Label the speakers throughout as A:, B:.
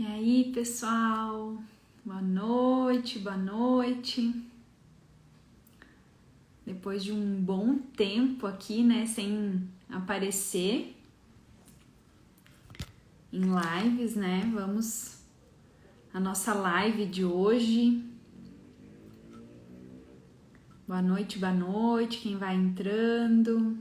A: E aí, pessoal? Boa noite, boa noite. Depois de um bom tempo aqui, né, sem aparecer em lives, né? Vamos à nossa live de hoje. Boa noite, quem vai entrando.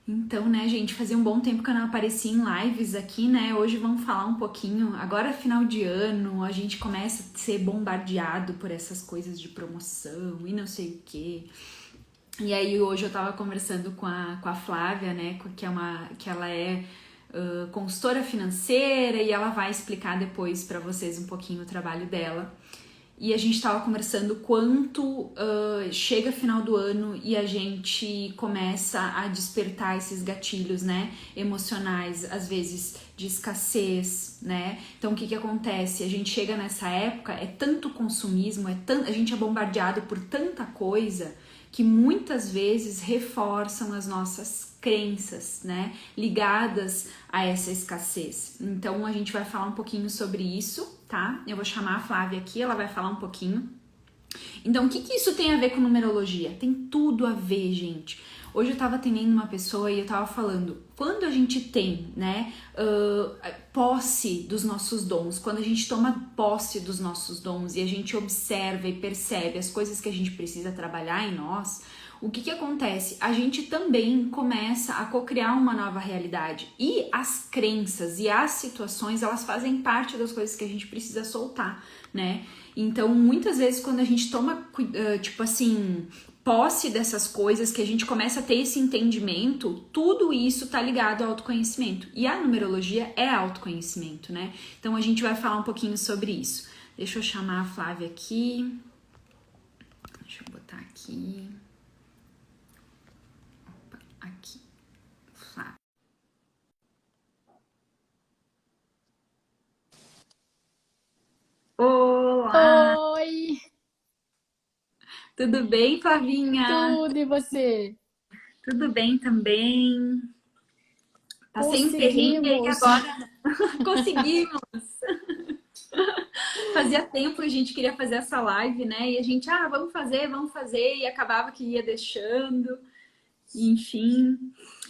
A: Então, né, gente, fazia um bom tempo que eu não aparecia em lives aqui, né? Hoje vamos falar um pouquinho. Agora, final de ano, a gente começa a ser bombardeado por essas coisas de promoção e não sei o quê. E aí, hoje eu tava conversando com a Flávia, né, que ela é consultora financeira e ela vai explicar depois pra vocês um pouquinho o trabalho dela. E a gente estava conversando quanto chega final do ano e a gente começa a despertar esses gatilhos, né, emocionais, às vezes de escassez, né? Então o que acontece? A gente chega nessa época, é tanto consumismo, a gente é bombardeado por tanta coisa que muitas vezes reforçam as nossas crenças, né, ligadas a essa escassez. Então a gente vai falar um pouquinho sobre isso, tá? Eu vou chamar a Flávia aqui, ela vai falar um pouquinho. Então, o que isso tem a ver com numerologia? Tem tudo a ver, gente. Hoje eu tava atendendo uma pessoa e eu tava falando, quando a gente tem, né, posse dos nossos dons, quando a gente toma posse dos nossos dons e a gente observa e percebe as coisas que a gente precisa trabalhar em nós, o que acontece? A gente também começa a co-criar uma nova realidade. E as crenças e as situações, elas fazem parte das coisas que a gente precisa soltar, né? Então, muitas vezes, quando a gente toma, tipo assim, posse dessas coisas, que a gente começa a ter esse entendimento, tudo isso tá ligado ao autoconhecimento. E a numerologia é autoconhecimento, né? Então, a gente vai falar um pouquinho sobre isso. Deixa eu chamar a Flávia aqui. Deixa eu botar aqui. Aqui, Flávia. Olá!
B: Oi,
A: Tudo bem, Flavinha?
B: tudo e você?
A: Tudo bem também. Passei um perrengue aí
B: Conseguimos.
A: agora. Conseguimos! Fazia tempo que a gente queria fazer essa live, né? E a gente, vamos fazer, e acabava que ia deixando, enfim.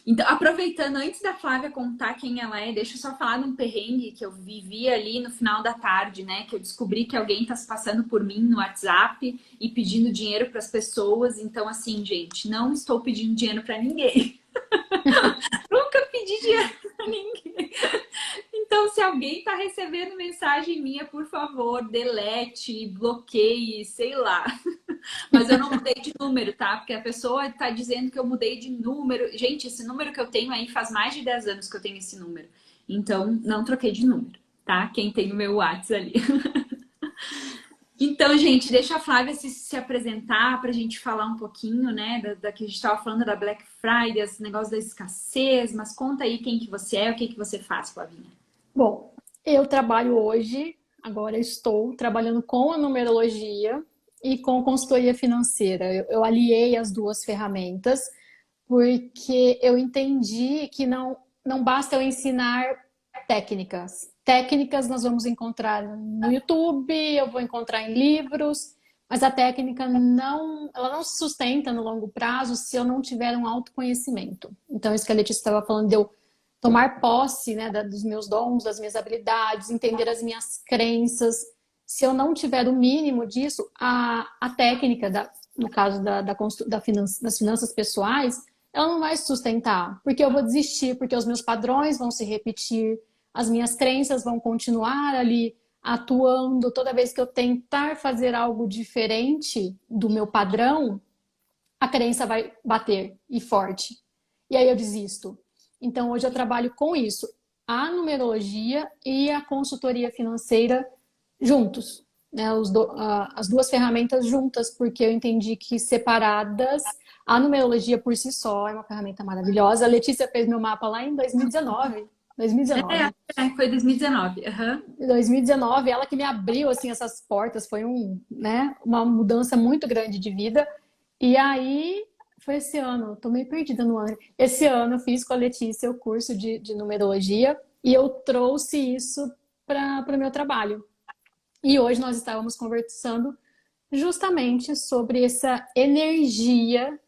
A: Então, aproveitando, antes da Flávia contar quem ela é, deixa eu só falar de um perrengue que eu vivi ali no final da tarde, né? Que eu descobri que alguém tá se passando por mim no WhatsApp e pedindo dinheiro para as pessoas. Então, assim, gente, não estou pedindo dinheiro para ninguém. Nunca pedi dinheiro para ninguém. Então, se alguém tá recebendo mensagem minha, por favor, delete, bloqueie, sei lá. Mas eu não mudei de número, tá? Porque a pessoa tá dizendo que eu mudei de número. Gente, esse número que eu tenho aí faz mais de 10 anos que eu tenho esse número. Então, não troquei de número, tá? Quem tem o meu WhatsApp ali. Então, gente, deixa a Flávia se apresentar pra gente falar um pouquinho, né? Da que a gente tava falando da Black Friday, esse negócio da escassez. Mas conta aí quem que você é, o que que você faz, Flavinha.
B: Bom, eu trabalho hoje, agora estou trabalhando com a numerologia e com consultoria financeira. Eu aliei as duas ferramentas porque eu entendi que não basta eu ensinar técnicas. Técnicas nós vamos encontrar no YouTube, eu vou encontrar em livros, mas a técnica ela não se sustenta no longo prazo se eu não tiver um autoconhecimento. Então, isso que a Letícia estava falando, de eu tomar posse, né, dos meus dons, das minhas habilidades, entender as minhas crenças. Se eu não tiver o mínimo disso, a técnica, no caso das finanças pessoais, ela não vai se sustentar, porque eu vou desistir, porque os meus padrões vão se repetir, as minhas crenças vão continuar ali atuando. Toda vez que eu tentar fazer algo diferente do meu padrão, a crença vai bater e forte. E aí eu desisto. Então hoje eu trabalho com isso, a numerologia e a consultoria financeira juntos, né? As duas ferramentas juntas, porque eu entendi que separadas, a numerologia por si só é uma ferramenta maravilhosa. A Letícia fez meu mapa lá em 2019. 2019.
A: Foi 2019. Uhum.
B: Em 2019, ela que me abriu assim essas portas, foi né, uma mudança muito grande de vida. E aí Foi esse ano, tô meio perdida no ano. Esse ano eu fiz com a Letícia o curso de numerologia e eu trouxe isso para o meu trabalho. E hoje nós estávamos conversando justamente sobre essa energia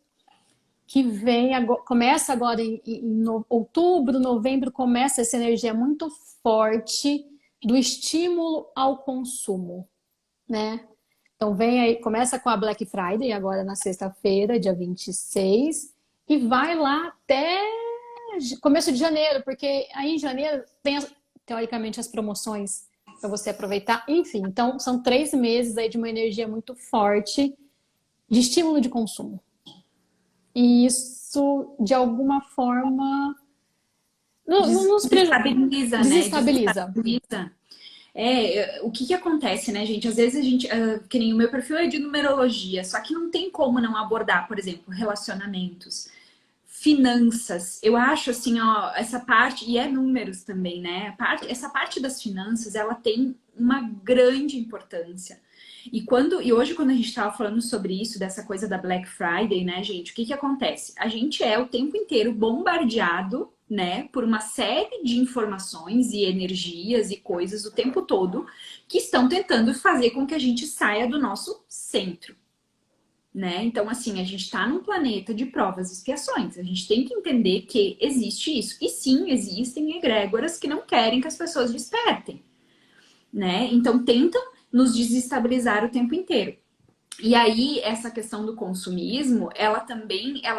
B: que vem, começa agora em outubro, novembro, começa essa energia muito forte do estímulo ao consumo, né? Então vem aí, começa com a Black Friday, agora na sexta-feira, dia 26, e vai lá até começo de janeiro, porque aí em janeiro tem, teoricamente, as promoções para você aproveitar. Enfim, então são 3 meses aí de uma energia muito forte de estímulo de consumo. E isso, de alguma forma, não nos
A: Desestabiliza, né?
B: desestabiliza.
A: Desestabiliza. O que que acontece, né, gente? Às vezes a gente, que nem o meu perfil é de numerologia, só que não tem como não abordar, por exemplo, relacionamentos, finanças. Eu acho assim, ó, essa parte, e é números também, né? Essa parte das finanças, ela tem uma grande importância. E hoje, quando a gente estava falando sobre isso, dessa coisa da Black Friday, né, gente, o que que acontece? A gente é o tempo inteiro bombardeado, né, por uma série de informações e energias e coisas o tempo todo que estão tentando fazer com que a gente saia do nosso centro, né? Então, assim, a gente está num planeta de provas e expiações. A gente tem que entender que existe isso. E sim, existem egrégoras que não querem que as pessoas despertem, né? Então, tentam nos desestabilizar o tempo inteiro. E aí, essa questão do consumismo, ela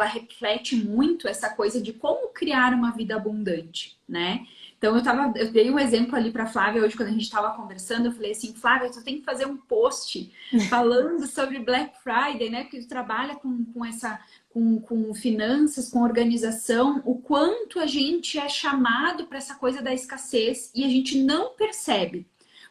A: reflete muito essa coisa de como criar uma vida abundante, né? Então, eu dei um exemplo ali para Flávia hoje, quando a gente estava conversando, eu falei assim, Flávia, tu tem que fazer um post falando sobre Black Friday, né? Porque tu trabalha com finanças, com organização, o quanto a gente é chamado para essa coisa da escassez e a gente não percebe.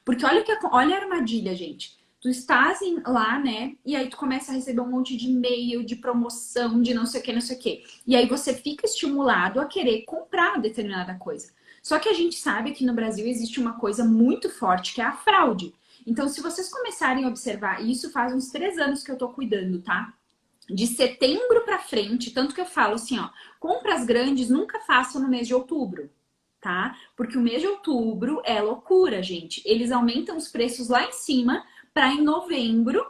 A: Porque olha a armadilha, gente. Tu estás lá, né? E aí tu começa a receber um monte de e-mail, de promoção, de não sei o que, não sei o que. E aí você fica estimulado a querer comprar determinada coisa. Só que a gente sabe que no Brasil existe uma coisa muito forte, que é a fraude. Então, se vocês começarem a observar, e isso faz uns 3 anos que eu tô cuidando, tá? De setembro pra frente, tanto que eu falo assim, ó, compras grandes nunca façam no mês de outubro, tá? Porque o mês de outubro é loucura, gente. Eles aumentam os preços lá em cima para em novembro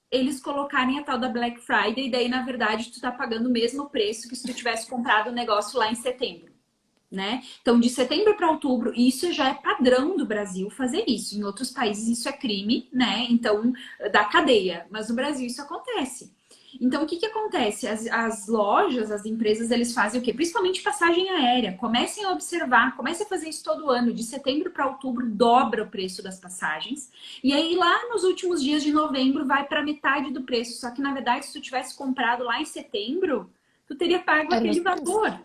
A: eles colocarem a tal da Black Friday, e daí, na verdade, tu tá pagando o mesmo preço que se tu tivesse comprado o negócio lá em setembro, né? Então, de setembro para outubro, isso já é padrão do Brasil fazer isso. Em outros países isso é crime, né? Então, da cadeia. Mas no Brasil isso acontece. Então, o que que acontece? As lojas, as empresas, eles fazem o quê? Principalmente passagem aérea. Comecem a observar, comecem a fazer isso todo ano. De setembro para outubro, dobra o preço das passagens. E aí, lá nos últimos dias de novembro, vai para metade do preço. Só que, na verdade, se tu tivesse comprado lá em setembro, tu teria pago
B: Era o
A: aquele
B: mesmo preço.
A: valor.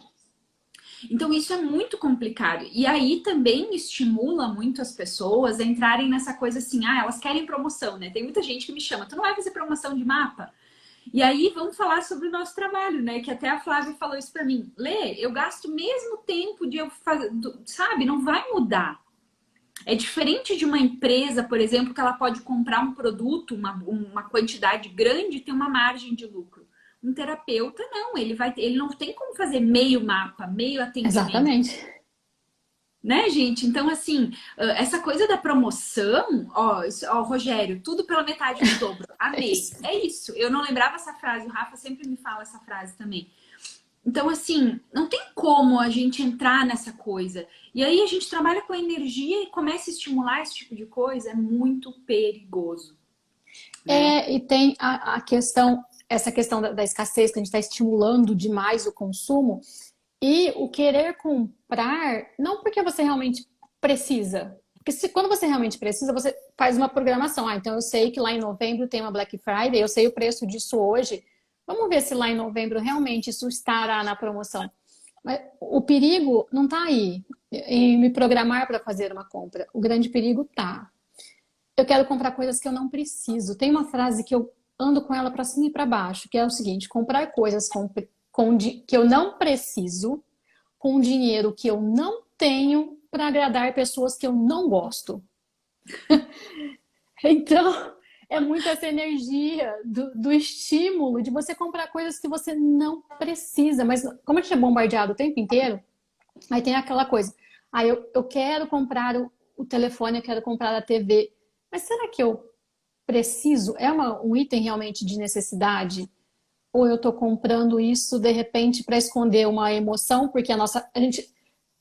A: Então, isso é muito complicado. E aí também estimula muito as pessoas a entrarem nessa coisa assim, elas querem promoção, né? Tem muita gente que me chama, tu não vai fazer promoção de mapa? E aí vamos falar sobre o nosso trabalho, né? Que até a Flávia falou isso para mim. Lê, eu gasto o mesmo tempo de eu fazer, sabe? Não vai mudar. É diferente de uma empresa, por exemplo, que ela pode comprar um produto, uma quantidade grande e ter uma margem de lucro. Um terapeuta, não, ele não tem como fazer meio mapa, meio atendimento,
B: Exatamente.
A: né, gente? Então, assim, essa coisa da promoção, ó, Rogério, tudo pela metade do dobro.
B: É
A: Amei.
B: isso.
A: É isso. Eu não lembrava essa frase, o Rafa sempre me fala essa frase também. Então, assim, não tem como a gente entrar nessa coisa. E aí a gente trabalha com energia e começa a estimular esse tipo de coisa, é muito perigoso, né?
B: E tem a questão, essa questão da escassez, que a gente está estimulando demais o consumo, e o querer comprar, não porque você realmente precisa. Porque quando você realmente precisa, você faz uma programação. Então eu sei que lá em novembro tem uma Black Friday, eu sei o preço disso hoje. Vamos ver se lá em novembro realmente isso estará na promoção. Mas o perigo não está aí em me programar para fazer uma compra. O grande perigo está. Eu quero comprar coisas que eu não preciso. Tem uma frase que eu ando com ela para cima e para baixo, que é o seguinte: comprar coisas que eu não preciso, com dinheiro que eu não tenho, para agradar pessoas que eu não gosto. Então, É muito essa energia do estímulo de você comprar coisas que você não precisa. Mas como a gente é bombardeado o tempo inteiro, aí tem aquela coisa. Aí eu quero comprar o telefone, eu quero comprar a TV. Mas será que eu preciso? É um item realmente de necessidade? Ou eu tô comprando isso de repente para esconder uma emoção? Porque a gente,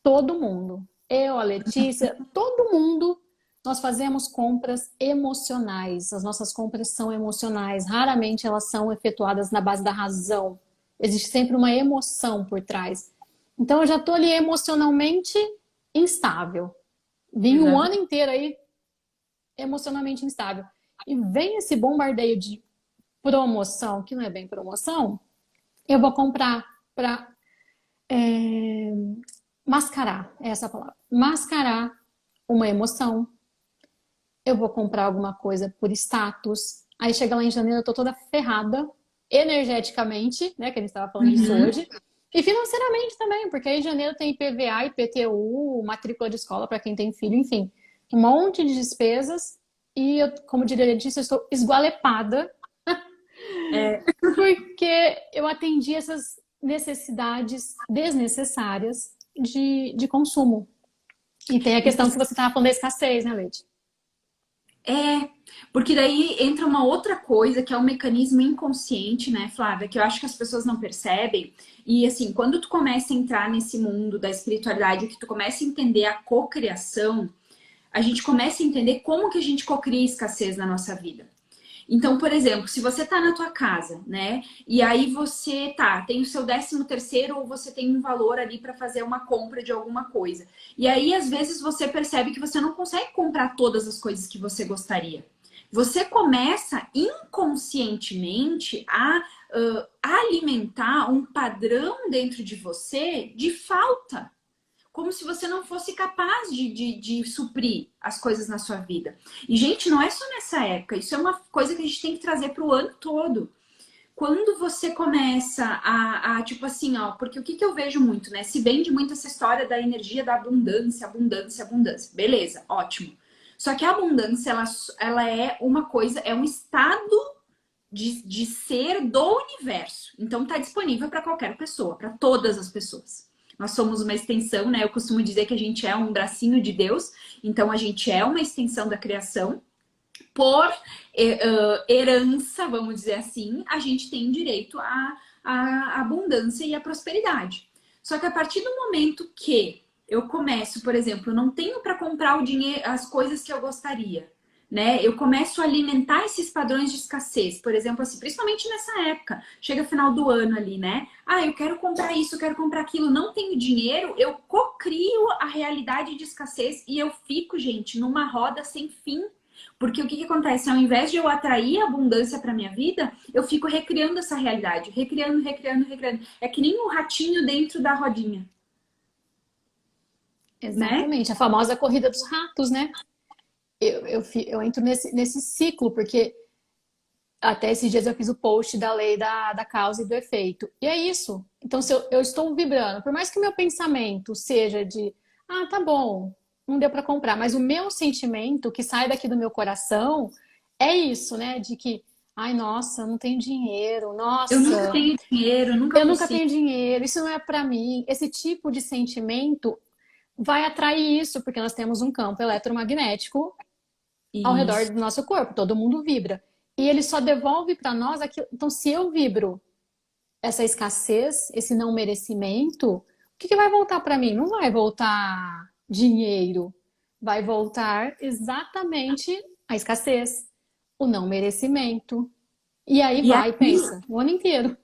B: todo mundo, eu, a Letícia, todo mundo, nós fazemos compras emocionais. As nossas compras são emocionais. Raramente elas são efetuadas na base da razão. Existe sempre uma emoção por trás. Então eu já tô ali emocionalmente instável. Vim um ano
A: Exato.
B: inteiro aí emocionalmente instável. E vem esse bombardeio de promoção, que não é bem promoção, eu vou comprar para mascarar, é essa a palavra, mascarar uma emoção. Eu vou comprar alguma coisa por status. Aí chega lá em janeiro, eu tô toda ferrada, energeticamente, né? Que a gente estava falando disso
A: Uhum.
B: hoje. E financeiramente também, porque aí em janeiro tem IPVA, IPTU, matrícula de escola para quem tem filho, enfim, um monte de despesas. E eu, como diria a Letícia, eu estou esgualepada
A: É,
B: porque eu atendi essas necessidades desnecessárias de consumo. E tem a
A: e
B: questão que você estava falando da escassez, né, Leite?
A: É, porque daí entra uma outra coisa que é um mecanismo inconsciente, né, Flávia, que eu acho que as pessoas não percebem. E assim, quando tu começa a entrar nesse mundo da espiritualidade, que tu começa a entender a cocriação, a gente começa a entender como que a gente cocria escassez na nossa vida. Então, por exemplo, se você tá na tua casa, né? E aí você tem o seu 13º ou você tem um valor ali para fazer uma compra de alguma coisa. E aí, às vezes, você percebe que você não consegue comprar todas as coisas que você gostaria. Você começa inconscientemente a alimentar um padrão dentro de você de falta, como se você não fosse capaz de suprir as coisas na sua vida. E, gente, não é só nessa época, isso é uma coisa que a gente tem que trazer para o ano todo. Quando você começa tipo assim, ó, porque o que eu vejo muito, né? Se vende muito essa história da energia da abundância, abundância, abundância. Beleza, ótimo. Só que a abundância, ela é uma coisa, é um estado de ser do universo. Então tá disponível para qualquer pessoa, para todas as pessoas. Nós somos uma extensão, né? Eu costumo dizer que a gente é um bracinho de Deus, então a gente é uma extensão da criação. Por herança, vamos dizer assim, a gente tem direito à abundância e à prosperidade. Só que a partir do momento que eu começo, por exemplo, não tenho para comprar o dinheiro, as coisas que eu gostaria, né? Eu começo a alimentar esses padrões de escassez, por exemplo, assim, principalmente nessa época, chega final do ano ali, né? Ah, eu quero comprar isso, eu quero comprar aquilo, não tenho dinheiro, eu cocrio a realidade de escassez e eu fico, gente, numa roda sem fim. Porque o que acontece? Ao invés de eu atrair abundância para minha vida, eu fico recriando essa realidade, recriando, recriando, recriando. É que nem um ratinho dentro da rodinha, né?
B: Exatamente, a famosa corrida dos ratos, né? Eu entro nesse ciclo, porque até esses dias eu fiz o post da lei da causa e do efeito. E é isso. Então, se eu estou vibrando, por mais que o meu pensamento seja de, ah, tá bom, não deu para comprar, mas o meu sentimento que sai daqui do meu coração é isso, né? De que, ai, nossa, eu não tenho dinheiro,
A: Eu nunca
B: nossa,
A: tenho dinheiro, nunca
B: eu nunca
A: consigo.
B: tenho dinheiro, isso não é para mim. Esse tipo de sentimento vai atrair isso, porque nós temos um campo eletromagnético ao redor
A: Isso.
B: do nosso corpo, todo mundo vibra. E ele só devolve para nós aquilo. Então, se eu vibro essa escassez, esse não merecimento, o que vai voltar para mim? Não vai voltar dinheiro, vai voltar exatamente a escassez, o não merecimento. E aí
A: E
B: vai,
A: aí,
B: pensa, o ano inteiro.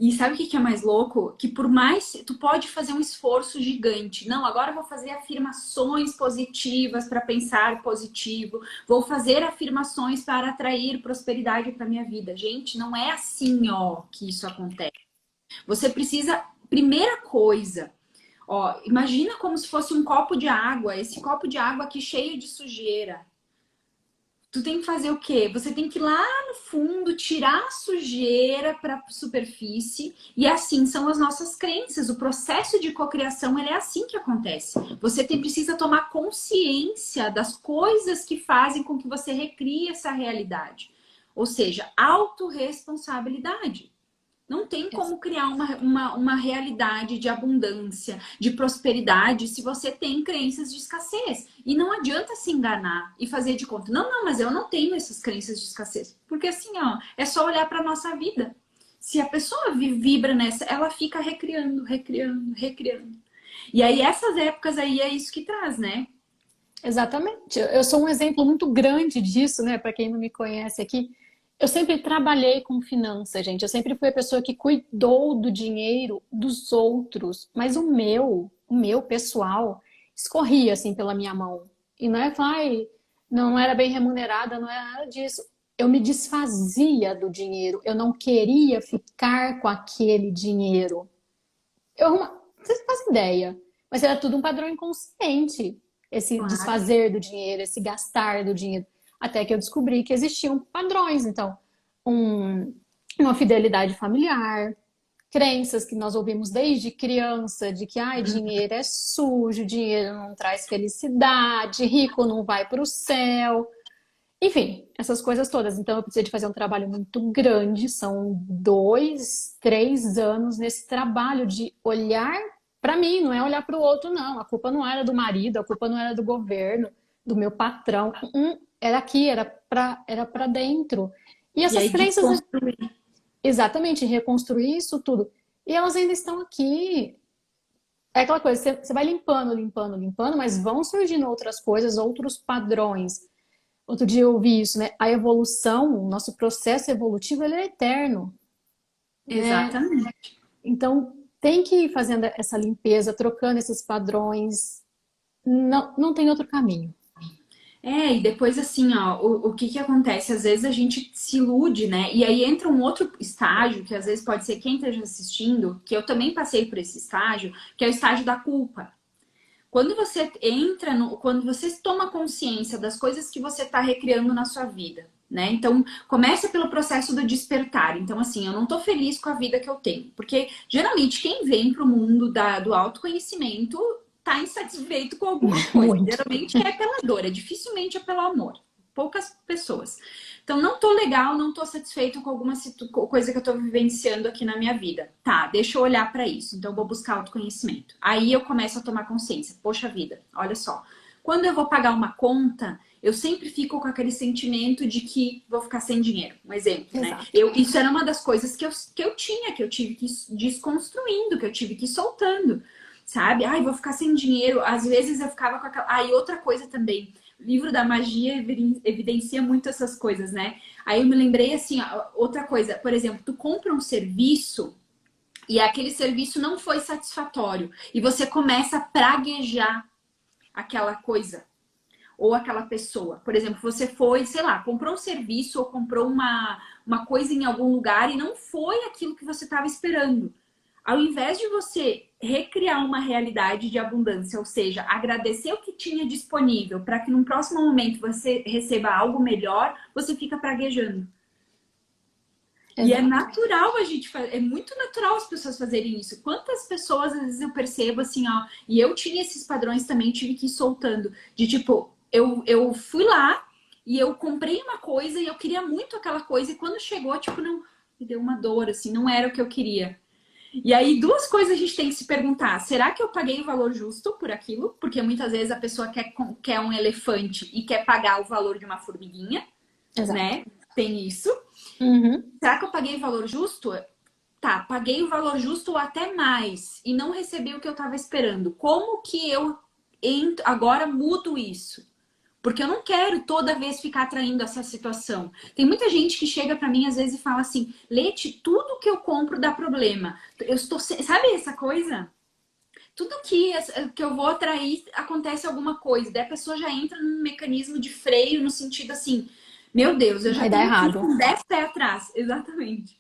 A: e sabe o que é mais louco? Que por mais tu pode fazer um esforço gigante. Não, agora eu vou fazer afirmações positivas para pensar positivo. Vou fazer afirmações para atrair prosperidade para minha vida. Gente, não é assim, ó, que isso acontece. Você precisa, primeira coisa, ó, imagina como se fosse um copo de água, esse copo de água aqui cheio de sujeira. Tu tem que fazer o quê? Você tem que ir lá no fundo, tirar a sujeira para a superfície, e assim são as nossas crenças. O processo de cocriação, ele é assim que acontece. Precisa tomar consciência das coisas que fazem com que você recrie essa realidade. Ou seja, autorresponsabilidade. Não tem como criar uma realidade de abundância, de prosperidade, se você tem crenças de escassez. E não adianta se enganar e fazer de conta. Não, não, mas eu não tenho essas crenças de escassez. Porque assim, ó, é só olhar para nossa vida. Se a pessoa vibra nessa, ela fica recriando, recriando, recriando. E aí, essas épocas aí é isso que traz, né?
B: Exatamente. Eu sou um exemplo muito grande disso, né? Para quem não me conhece aqui, eu sempre trabalhei com finanças, gente. Eu sempre fui a pessoa que cuidou do dinheiro dos outros, mas o meu pessoal, escorria assim pela minha mão. E não é que, ai, não era bem remunerada, não era nada disso. Eu me desfazia do dinheiro. Eu não queria ficar com aquele dinheiro. Vocês fazem ideia, mas era tudo um padrão inconsciente, esse
A: Claro.
B: desfazer do dinheiro, esse gastar do dinheiro. Até que eu descobri que existiam padrões, então, um- uma fidelidade familiar, crenças que nós ouvimos desde criança, de que ai, dinheiro é sujo, dinheiro não traz felicidade, rico não vai para o céu. Enfim, essas coisas todas. Então, eu precisei de fazer um trabalho muito grande, são 2, 3 anos nesse trabalho de olhar para mim, não é olhar para o outro, não. A culpa não era do marido, a culpa não era do governo, do meu patrão. Era aqui, era para dentro. E
A: E
B: essas
A: aí,
B: crenças,
A: desconstruir.
B: exatamente, reconstruir isso tudo. E elas ainda estão aqui. É aquela coisa, você vai limpando, limpando, limpando, mas vão surgindo outras coisas, outros padrões. Outro dia eu ouvi isso, né? A evolução, o nosso processo evolutivo, ele é eterno, né?
A: Exatamente.
B: Então, tem que ir fazendo essa limpeza, trocando esses padrões. Não, não tem outro caminho.
A: É, e depois assim, ó, o que que acontece? Às vezes a gente se ilude, né? E aí entra um outro estágio, que às vezes pode ser quem esteja assistindo, que eu também passei por esse estágio, que é o estágio da culpa. Quando você entra no, quando você toma consciência das coisas que você está recriando na sua vida, né? Então, começa pelo processo do despertar. Então, assim, eu não tô feliz com a vida que eu tenho. Porque, geralmente, quem vem pro mundo do autoconhecimento tá insatisfeito com alguma coisa.
B: Muito.
A: Geralmente é pela dor, dificilmente é pelo amor. Poucas pessoas. Então, não tô legal, não tô satisfeito com alguma coisa que eu tô vivenciando aqui na minha vida. Tá, deixa eu olhar para isso. Então, eu vou buscar autoconhecimento. Aí eu começo a tomar consciência. Poxa vida, olha só. Quando eu vou pagar uma conta, eu sempre fico com aquele sentimento de que vou ficar sem dinheiro. Um exemplo, né?
B: Exato.
A: Isso era uma das coisas que eu tinha, que eu tive que ir desconstruindo, que eu tive que ir soltando. Sabe? Ai, vou ficar sem dinheiro. Às vezes eu ficava com aquela. Ah, e outra coisa também. O livro da magia evidencia muito essas coisas, né? Aí eu me lembrei assim, outra coisa, por exemplo, tu compra um serviço e aquele serviço não foi satisfatório e você começa a praguejar aquela coisa ou aquela pessoa. Por exemplo, você foi, sei lá, comprou um serviço ou comprou uma coisa em algum lugar e não foi aquilo que você estava esperando. Ao invés de você recriar uma realidade de abundância, ou seja, agradecer o que tinha disponível para que num próximo momento você receba algo melhor, você fica praguejando. E é
B: Exato.
A: natural a gente fazer, é muito natural as pessoas fazerem isso. Quantas pessoas, às vezes, eu percebo assim, ó, e eu tinha esses padrões também, tive que ir soltando. De tipo, eu fui lá e eu comprei uma coisa e eu queria muito aquela coisa, e quando chegou, tipo, não, me deu uma dor, assim, não era o que eu queria. E aí, duas coisas a gente tem que se perguntar: será que eu paguei o valor justo por aquilo? Porque muitas vezes a pessoa quer um elefante e quer pagar o valor de uma formiguinha,
B: Exato.
A: né? Tem isso.
B: Uhum.
A: Será que eu paguei o valor justo? Tá, paguei o valor justo ou até mais e não recebi o que eu estava esperando. Como que eu agora mudo isso? Porque eu não quero toda vez ficar atraindo essa situação. Tem muita gente que chega para mim às vezes e fala assim: Leti, tudo que eu compro dá problema. Eu estou, sabe essa coisa? Tudo que eu vou atrair acontece alguma coisa. Daí a pessoa já entra num mecanismo de freio no sentido assim: meu Deus, eu já
B: Vai dar
A: tenho que ir
B: errado.
A: com 10 pés atrás. Exatamente.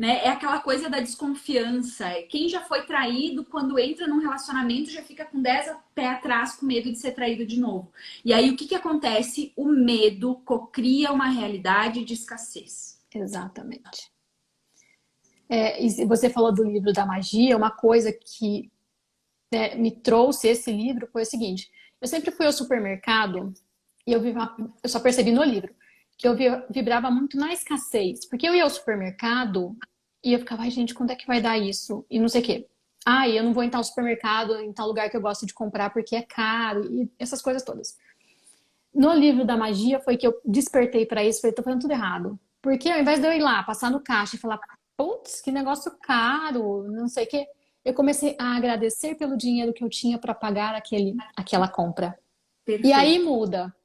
A: né? É aquela coisa da desconfiança. Quem já foi traído, quando entra num relacionamento, já fica com 10 pé atrás, com medo de ser traído de novo. E aí, o que que acontece? O medo cocria uma realidade de escassez.
B: Exatamente. E você falou do livro da magia, uma coisa que, né, me trouxe esse livro foi o seguinte: eu sempre fui ao supermercado e eu só percebi no livro que eu vibrava muito na escassez, porque eu ia ao supermercado e eu ficava, ai gente, quando é que vai dar isso? E não sei o quê. Ai, eu não vou em tal supermercado, em tal lugar que eu gosto de comprar porque é caro e essas coisas todas. No livro da magia foi que eu despertei para isso, falei, tô fazendo tudo errado. Porque ao invés de eu ir lá, passar no caixa e falar, putz, que negócio caro, não sei o quê, eu comecei a agradecer pelo dinheiro que eu tinha para pagar aquela compra. E aí
A: Perfeito.
B: muda.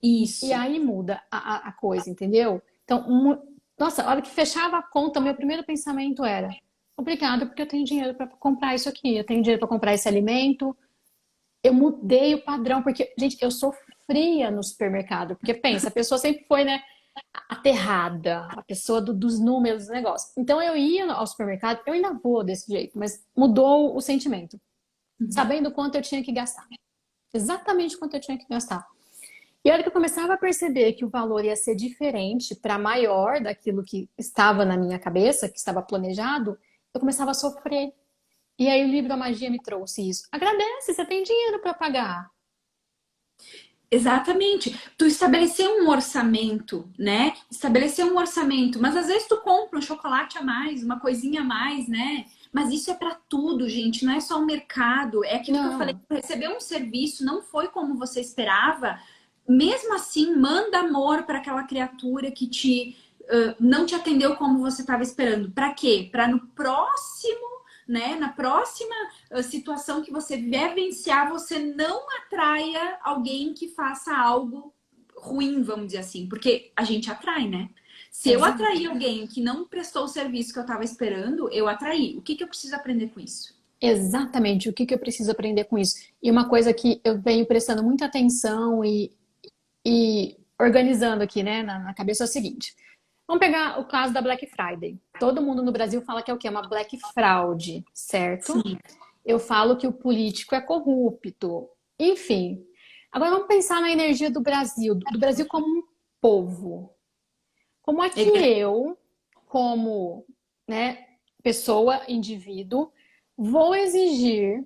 B: E
A: Isso.
B: aí muda a coisa, entendeu? Então, nossa, a hora que fechava a conta, meu primeiro pensamento era: obrigada, porque eu tenho dinheiro para comprar isso aqui, eu tenho dinheiro para comprar esse alimento. Eu mudei o padrão, porque, gente, eu sofria no supermercado. Porque pensa, a pessoa sempre foi, né, aterrada, a pessoa dos números do negócio. Então eu ia ao supermercado, eu ainda vou desse jeito, mas mudou o sentimento.
A: Uhum.
B: Sabendo quanto eu tinha que gastar. Exatamente quanto eu tinha que gastar. E a hora que eu começava a perceber que o valor ia ser diferente para maior daquilo que estava na minha cabeça, que estava planejado, eu começava a sofrer. E aí o livro da magia me trouxe isso. Agradece, você tem dinheiro para pagar.
A: Exatamente. Tu estabelecer um orçamento, né? Estabelecer um orçamento, mas às vezes tu compra um chocolate a mais, uma coisinha a mais, né? Mas isso é para tudo, gente, não é só o mercado, é aquilo que eu falei,
B: Não,
A: receber um serviço não foi como você esperava, mesmo assim, manda amor para aquela criatura que te não te atendeu como você estava esperando. Para quê? Para no próximo, né, na próxima situação que você vivenciar, você não atraia alguém que faça algo ruim, vamos dizer assim, porque a gente atrai, né? Se eu
B: exato.
A: atrair alguém que não prestou o serviço que eu estava esperando, eu atraí. O que que eu preciso aprender com isso?
B: Exatamente. O que que eu preciso aprender com isso? E uma coisa que eu venho prestando muita atenção e organizando aqui, né, na cabeça é o seguinte. Vamos pegar o caso da Black Friday. Todo mundo no Brasil fala que é o quê? Uma Black Fraud, certo?
A: Sim.
B: Eu falo que o político é corrupto. Enfim. Agora vamos pensar na energia do Brasil como um povo. Como é que eu, como, né, pessoa, indivíduo, vou exigir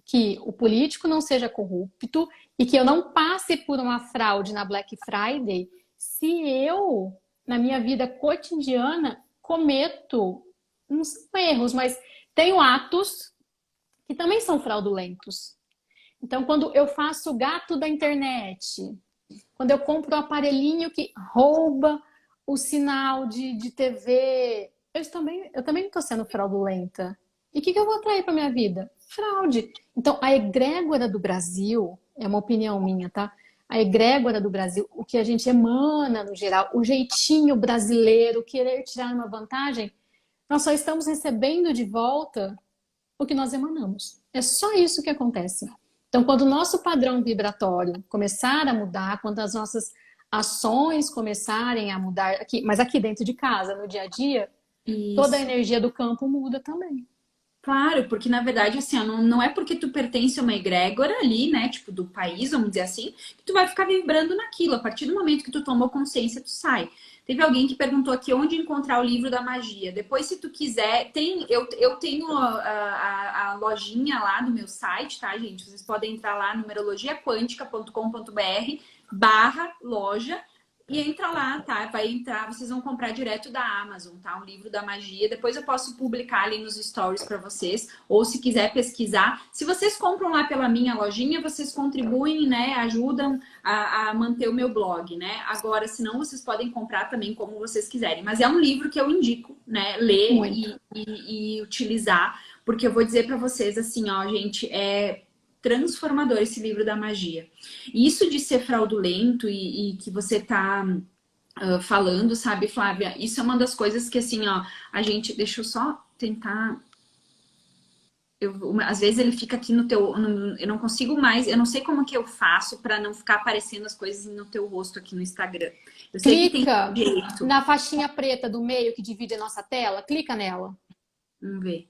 B: que o político não seja corrupto e que eu não passe por uma fraude na Black Friday se eu, na minha vida cotidiana, cometo, não são erros, mas tenho atos que também são fraudulentos. Então, quando eu faço gato da internet, quando eu compro um aparelhinho que rouba o sinal de TV, eu também não estou sendo fraudulenta. E o que eu vou atrair para minha vida? Fraude. Então, a egrégora do Brasil, é uma opinião minha, tá? A egrégora do Brasil, o que a gente emana no geral, o jeitinho brasileiro, querer tirar uma vantagem, nós só estamos recebendo de volta o que nós emanamos. É só isso que acontece. Então, quando o nosso padrão vibratório começar a mudar, quando as nossas ações começarem a mudar, aqui, mas aqui dentro de casa, no dia a dia, toda a
A: Isso.
B: energia do campo muda também.
A: Claro, porque na verdade, assim, ó, não é porque tu pertence a uma egrégora ali, né, tipo, do país, vamos dizer assim, que tu vai ficar vibrando naquilo. A partir do momento que tu tomou consciência, tu sai. Teve alguém que perguntou aqui onde encontrar o livro da magia. Depois, se tu quiser, eu tenho a lojinha lá no meu site, tá, gente? Vocês podem entrar lá, numerologiaquântica.com.br/loja. E entra lá, tá? Vai entrar, vocês vão comprar direto da Amazon, tá? O livro da magia. Depois eu posso publicar ali nos stories para vocês, ou se quiser pesquisar. Se vocês compram lá pela minha lojinha, vocês contribuem, né? Ajudam a manter o meu blog, né? Agora, se não, vocês podem comprar também como vocês quiserem. Mas é um livro que eu indico, né? Ler
B: Muito.
A: e utilizar, porque eu vou dizer para vocês assim, ó, gente, é transformador esse livro da magia. Isso de ser fraudulento e que você tá falando, sabe, Flávia? Isso é uma das coisas que, assim, ó, a gente. Deixa eu só tentar. Às vezes ele fica aqui no teu... eu não consigo mais... Eu não sei como que eu faço pra não ficar aparecendo as coisas no teu rosto aqui no Instagram. Eu sei que tem
B: Clica
A: jeito.
B: na faixinha preta do meio que divide a nossa tela, clica nela.
A: Vamos ver.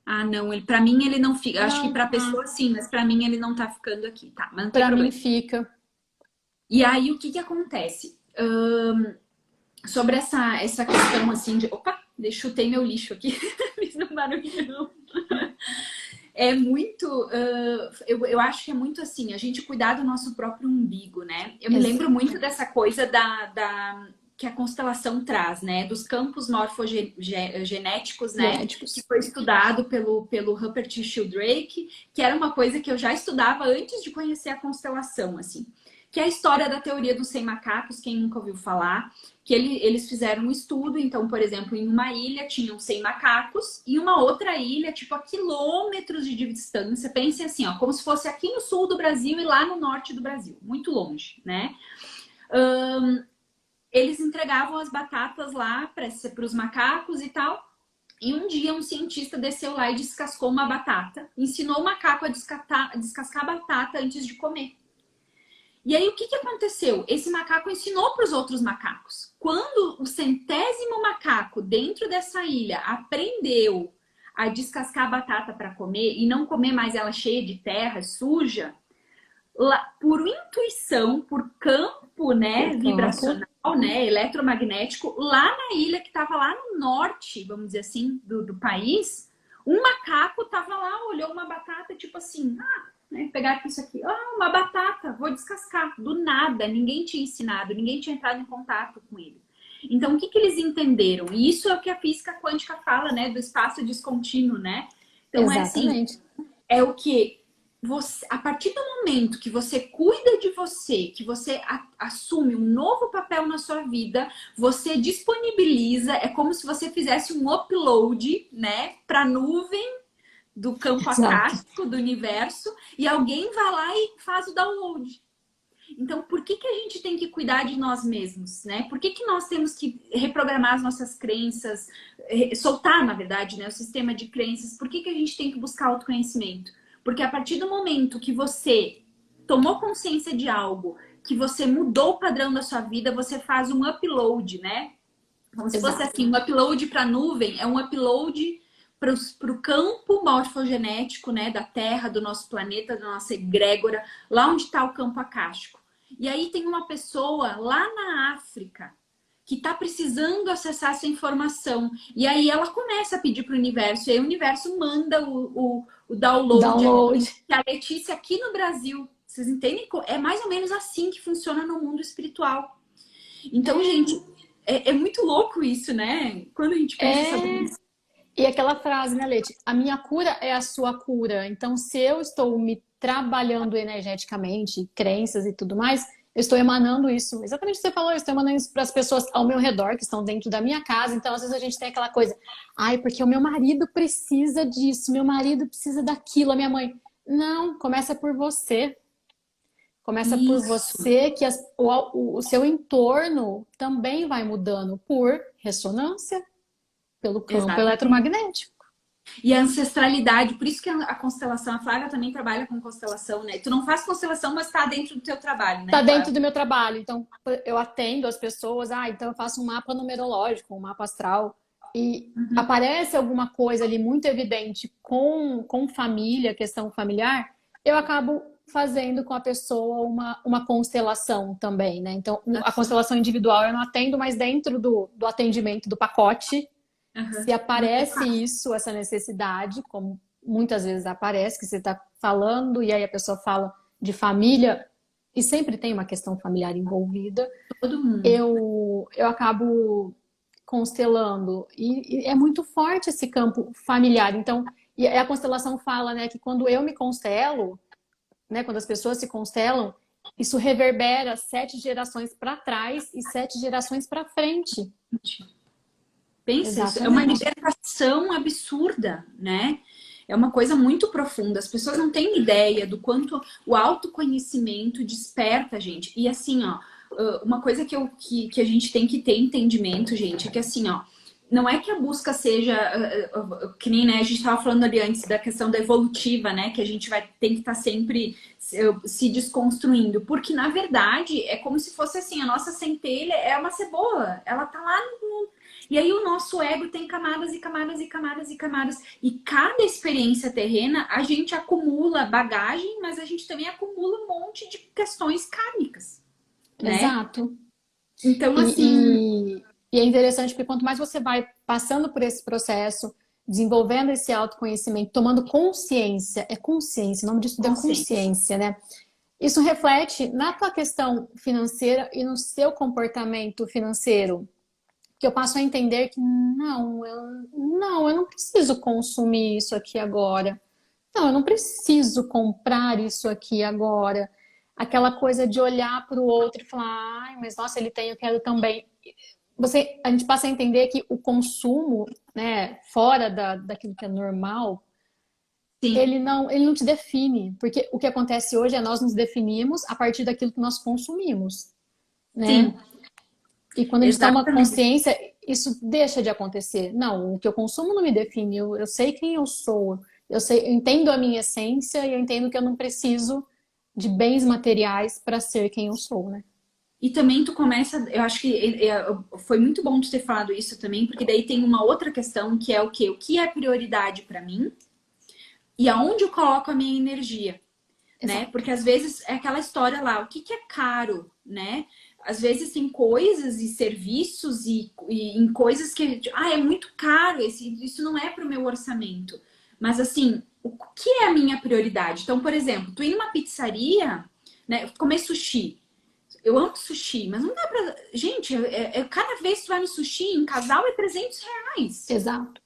A: Ah, não. Pra mim ele não fica. Eu acho que
B: Não,
A: pra pessoa sim, mas pra mim ele não tá ficando aqui. Tá, mas não tem
B: pra mim
A: problema.
B: fica.
A: E aí, o que que acontece? Sobre essa questão, assim, de... Opa, chutei meu lixo aqui. Fiz um barulhão. É muito... eu acho que é muito assim, a gente cuidar do nosso próprio umbigo, né? Eu me lembro muito dessa coisa que a constelação traz, né? Dos campos morfogenéticos, né? Que
B: Genéticos.
A: foi estudado pelo Rupert Sheldrake, que era uma coisa que eu já estudava antes de conhecer a constelação, assim. Que é a história da teoria dos 100 macacos, quem nunca ouviu falar, que eles fizeram um estudo, então, por exemplo, em uma ilha tinham 100 macacos e uma outra ilha, tipo, a quilômetros de distância, pensem assim, ó, como se fosse aqui no sul do Brasil e lá no norte do Brasil, muito longe, né? Eles entregavam as batatas lá para os macacos e tal, e um dia um cientista desceu lá e descascou uma batata, ensinou o macaco a descascar a batata antes de comer. E aí, o que aconteceu? Esse macaco ensinou para os outros macacos. Quando o 100º macaco dentro dessa ilha aprendeu a descascar a batata para comer e não comer mais ela cheia de terra, suja, por intuição, por campo, né, vibracional, né, eletromagnético, lá na ilha que estava lá no norte, vamos dizer assim, do país, um macaco estava lá, olhou uma batata, tipo assim, né, pegar aqui isso aqui, uma batata, vou descascar, do nada, ninguém tinha ensinado, ninguém tinha entrado em contato com ele. Então, o que eles entenderam? E isso é o que a física quântica fala, né, do espaço descontínuo, né? Então,
B: Exatamente.
A: é o que você, a partir do momento que você cuida de você, que você assume um novo papel na sua vida, você disponibiliza, é como se você fizesse um upload, né, para a nuvem do campo acástico do universo e alguém vai lá e faz o download. Então, por que a gente tem que cuidar de nós mesmos, né? Por que nós temos que reprogramar as nossas crenças, soltar, na verdade, né, o sistema de crenças? Por que a gente tem que buscar autoconhecimento? Porque a partir do momento que você tomou consciência de algo, que você mudou o padrão da sua vida, você faz um upload, né? Como se fosse assim, um upload para a nuvem, é um upload para o campo morfogenético, né, da Terra, do nosso planeta, da nossa egrégora, lá onde está o campo acástico. E aí tem uma pessoa lá na África que está precisando acessar essa informação. E aí ela começa a pedir para o universo, e aí o universo manda o download. E a Letícia aqui no Brasil, vocês entendem? É mais ou menos assim que funciona no mundo espiritual. Então, gente, é muito louco isso, né? Quando a gente pensa sobre isso.
B: E aquela frase, né, Leti? A minha cura é a sua cura. Então, se eu estou me trabalhando energeticamente, crenças e tudo mais, eu estou emanando isso. Exatamente o que você falou, eu estou emanando isso para as pessoas ao meu redor, que estão dentro da minha casa. Então, às vezes a gente tem aquela coisa, porque o meu marido precisa disso, meu marido precisa daquilo, a minha mãe. Não, começa por você. Começa por você, que o seu entorno também vai mudando por ressonância, pelo campo eletromagnético.
A: E a ancestralidade, por isso que a constelação, a Flávia também trabalha com constelação, né? Tu não faz constelação, mas tá dentro do teu trabalho, né?
B: Tá dentro do meu trabalho. Então, eu atendo as pessoas, então eu faço um mapa numerológico, um mapa astral, e aparece alguma coisa ali muito evidente com família, questão familiar, eu acabo fazendo com a pessoa uma constelação também, né? Então, a constelação individual eu não atendo, mas dentro do atendimento do pacote, se aparece isso, essa necessidade, como muitas vezes aparece, que você está falando, e aí a pessoa fala de família, e sempre tem uma questão familiar envolvida,
A: todo mundo.
B: Eu acabo constelando. E é muito forte esse campo familiar. Então, e a constelação fala, né, que quando eu me constelo, né, quando as pessoas se constelam, isso reverbera 7 gerações para trás e 7 gerações para frente.
A: Pensa, isso é uma libertação absurda, né? É uma coisa muito profunda. As pessoas não têm ideia do quanto o autoconhecimento desperta a gente. E assim, ó, uma coisa que a gente tem que ter entendimento, gente, é que assim, ó, não é que a busca seja que nem, né, a gente estava falando ali antes da questão da evolutiva, né, que a gente vai tem que estar sempre se desconstruindo, porque na verdade é como se fosse assim, a nossa centelha é uma cebola, ela tá lá e aí o nosso ego tem camadas e camadas e camadas e camadas, e cada experiência terrena a gente acumula bagagem, mas a gente também acumula um monte de questões kármicas, né?
B: Exato.
A: Então assim,
B: E é interessante porque quanto mais você vai passando por esse processo, desenvolvendo esse autoconhecimento, tomando consciência, é consciência, o nome disso tudo é
A: consciência.
B: consciência, né? Isso reflete na tua questão financeira e no seu comportamento financeiro. Que eu passo a entender que eu não preciso consumir isso aqui agora. Não, eu não preciso comprar isso aqui agora. Aquela coisa de olhar para o outro e falar, ai, mas nossa, ele tem, eu quero também. A gente passa a entender que o consumo, né, fora daquilo que é normal,
A: Sim,
B: ele não te define. Porque o que acontece hoje é nós nos definimos a partir daquilo que nós consumimos, né?
A: sim,
B: E quando a gente toma
A: exatamente.
B: consciência, isso deixa de acontecer. Não, o que eu consumo não me define. Eu sei quem eu sou. Eu entendo a minha essência e eu entendo que eu não preciso de bens materiais para ser quem eu sou, né?
A: E também tu começa, eu acho que foi muito bom tu ter falado isso também, porque daí tem uma outra questão que é o quê? O que é prioridade para mim e aonde eu coloco a minha energia, né?
B: Exato.
A: Porque às vezes é aquela história lá, o que que é caro, né? Às vezes tem coisas e serviços e em coisas que, é muito caro, isso não é para o meu orçamento. Mas assim, o que é a minha prioridade? Então, por exemplo, tu ir numa pizzaria, né, comer sushi. Eu amo sushi, mas não dá pra. Gente, cada vez que tu vai no sushi, em casal é R$ 300.
B: Exato.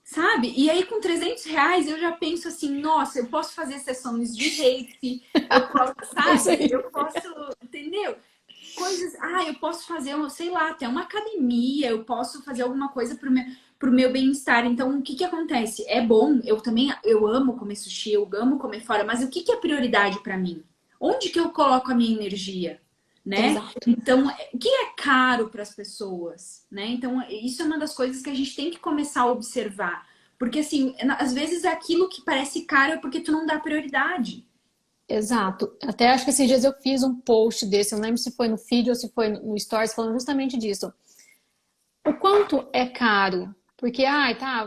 A: Sabe? E aí, com R$ 300, eu já penso assim: nossa, eu posso fazer sessões de reiki, eu posso,
B: É isso
A: sabe?
B: aí.
A: Eu posso, entendeu? Coisas. Eu posso fazer, sei lá, até uma academia, eu posso fazer alguma coisa pro meu bem-estar. Então, o que que acontece? É bom, eu também eu amo comer sushi, eu amo comer fora, mas o que que é prioridade para mim? Onde que eu coloco a minha energia? Né?
B: Exato.
A: Então, o que é caro para as pessoas, né? Então, isso é uma das coisas que a gente tem que começar a observar. Porque, assim, às vezes aquilo que parece caro é porque tu não dá prioridade.
B: Exato. Até acho que esses dias eu fiz um post desse, eu não lembro se foi no feed ou se foi no Stories, falando justamente disso. O quanto é caro? Porque,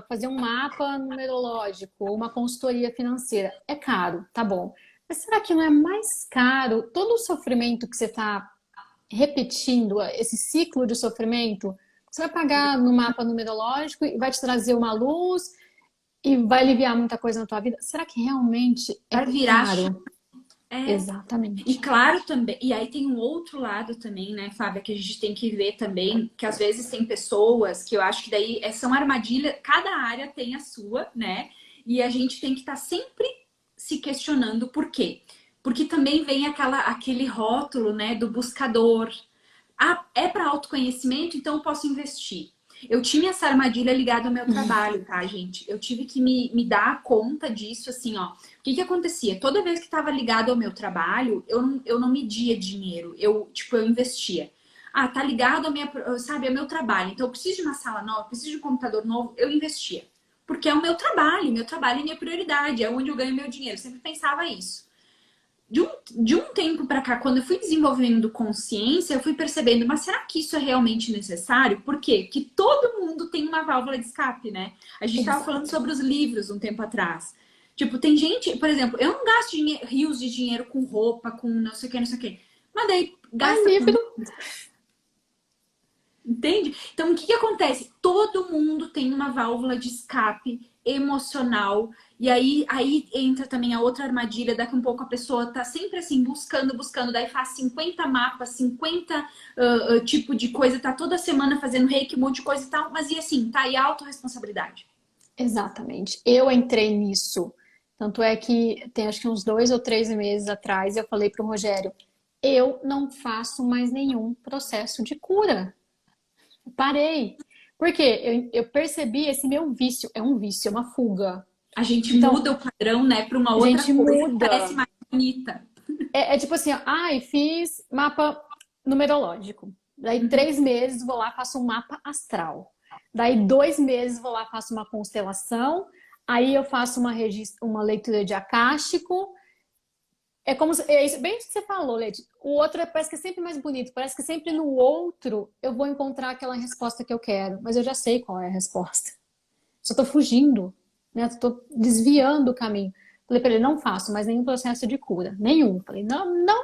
B: fazer um mapa numerológico ou uma consultoria financeira é caro, tá bom. Mas será que não é mais caro todo o sofrimento que você está repetindo, esse ciclo de sofrimento? Você vai pagar no mapa numerológico e vai te trazer uma luz e vai aliviar muita coisa na tua vida? Será que realmente é
A: Vai virar.
B: caro?
A: É. E
B: Exatamente.
A: claro também, e aí tem um outro lado também, né, Fábia, que a gente tem que ver também, que às vezes tem pessoas que eu acho que daí são armadilhas, cada área tem a sua, né? E a gente tem que estar sempre se questionando por quê. Porque também vem aquele rótulo, né, do buscador. É para autoconhecimento, então eu posso investir. Eu tinha essa armadilha ligada ao meu trabalho, tá, gente? Eu tive que me dar conta disso, assim, ó. O que que acontecia? Toda vez que estava ligado ao meu trabalho, eu não media dinheiro. Eu investia. Tá ligado ao meu trabalho. Então, eu preciso de uma sala nova, preciso de um computador novo, eu investia. Porque é o meu trabalho é minha prioridade, é onde eu ganho meu dinheiro. Eu sempre pensava isso. De um tempo para cá, quando eu fui desenvolvendo consciência, eu fui percebendo, mas será que isso é realmente necessário? Por quê? Porque todo mundo tem uma válvula de escape, né? A gente estava falando
B: Exato.
A: sobre os livros um tempo atrás. Tipo, tem gente, por exemplo, eu não gasto rios de dinheiro com roupa, com não sei o que, não sei o que. Mas daí
B: Tá
A: gasta com.
B: livre.
A: Entende? Então, o que que acontece? Todo mundo tem uma válvula de escape emocional. E aí entra também a outra armadilha. Daqui um pouco a pessoa tá sempre assim, buscando, buscando. Daí faz 50 mapas, 50 tipo de coisa. Tá toda semana fazendo reiki, um monte de coisa e tal. Mas e assim, tá aí a autorresponsabilidade.
B: Exatamente. Eu entrei nisso. Tanto é que tem acho que uns 2 ou 3 meses atrás eu falei para o Rogério, eu não faço mais nenhum processo de cura. Parei. Porque eu percebi esse meu vício, é um vício, é uma fuga.
A: A gente
B: Então,
A: muda o padrão, né, pra uma
B: a
A: outra
B: gente
A: coisa que parece
B: muda.
A: mais bonita.
B: É tipo assim, ó, fiz mapa numerológico. Daí 3 meses vou lá, faço um mapa astral. Daí 2 meses vou lá, faço uma constelação. Aí eu faço uma leitura de acástico. É como é isso, bem isso que você falou, Leti. O outro parece que é sempre mais bonito. Parece que sempre no outro eu vou encontrar aquela resposta que eu quero. Mas eu já sei qual é a resposta. Só tô fugindo, né? Tô desviando o caminho. Falei para ele, não faço mais nenhum processo de cura. Nenhum. Falei, não, não.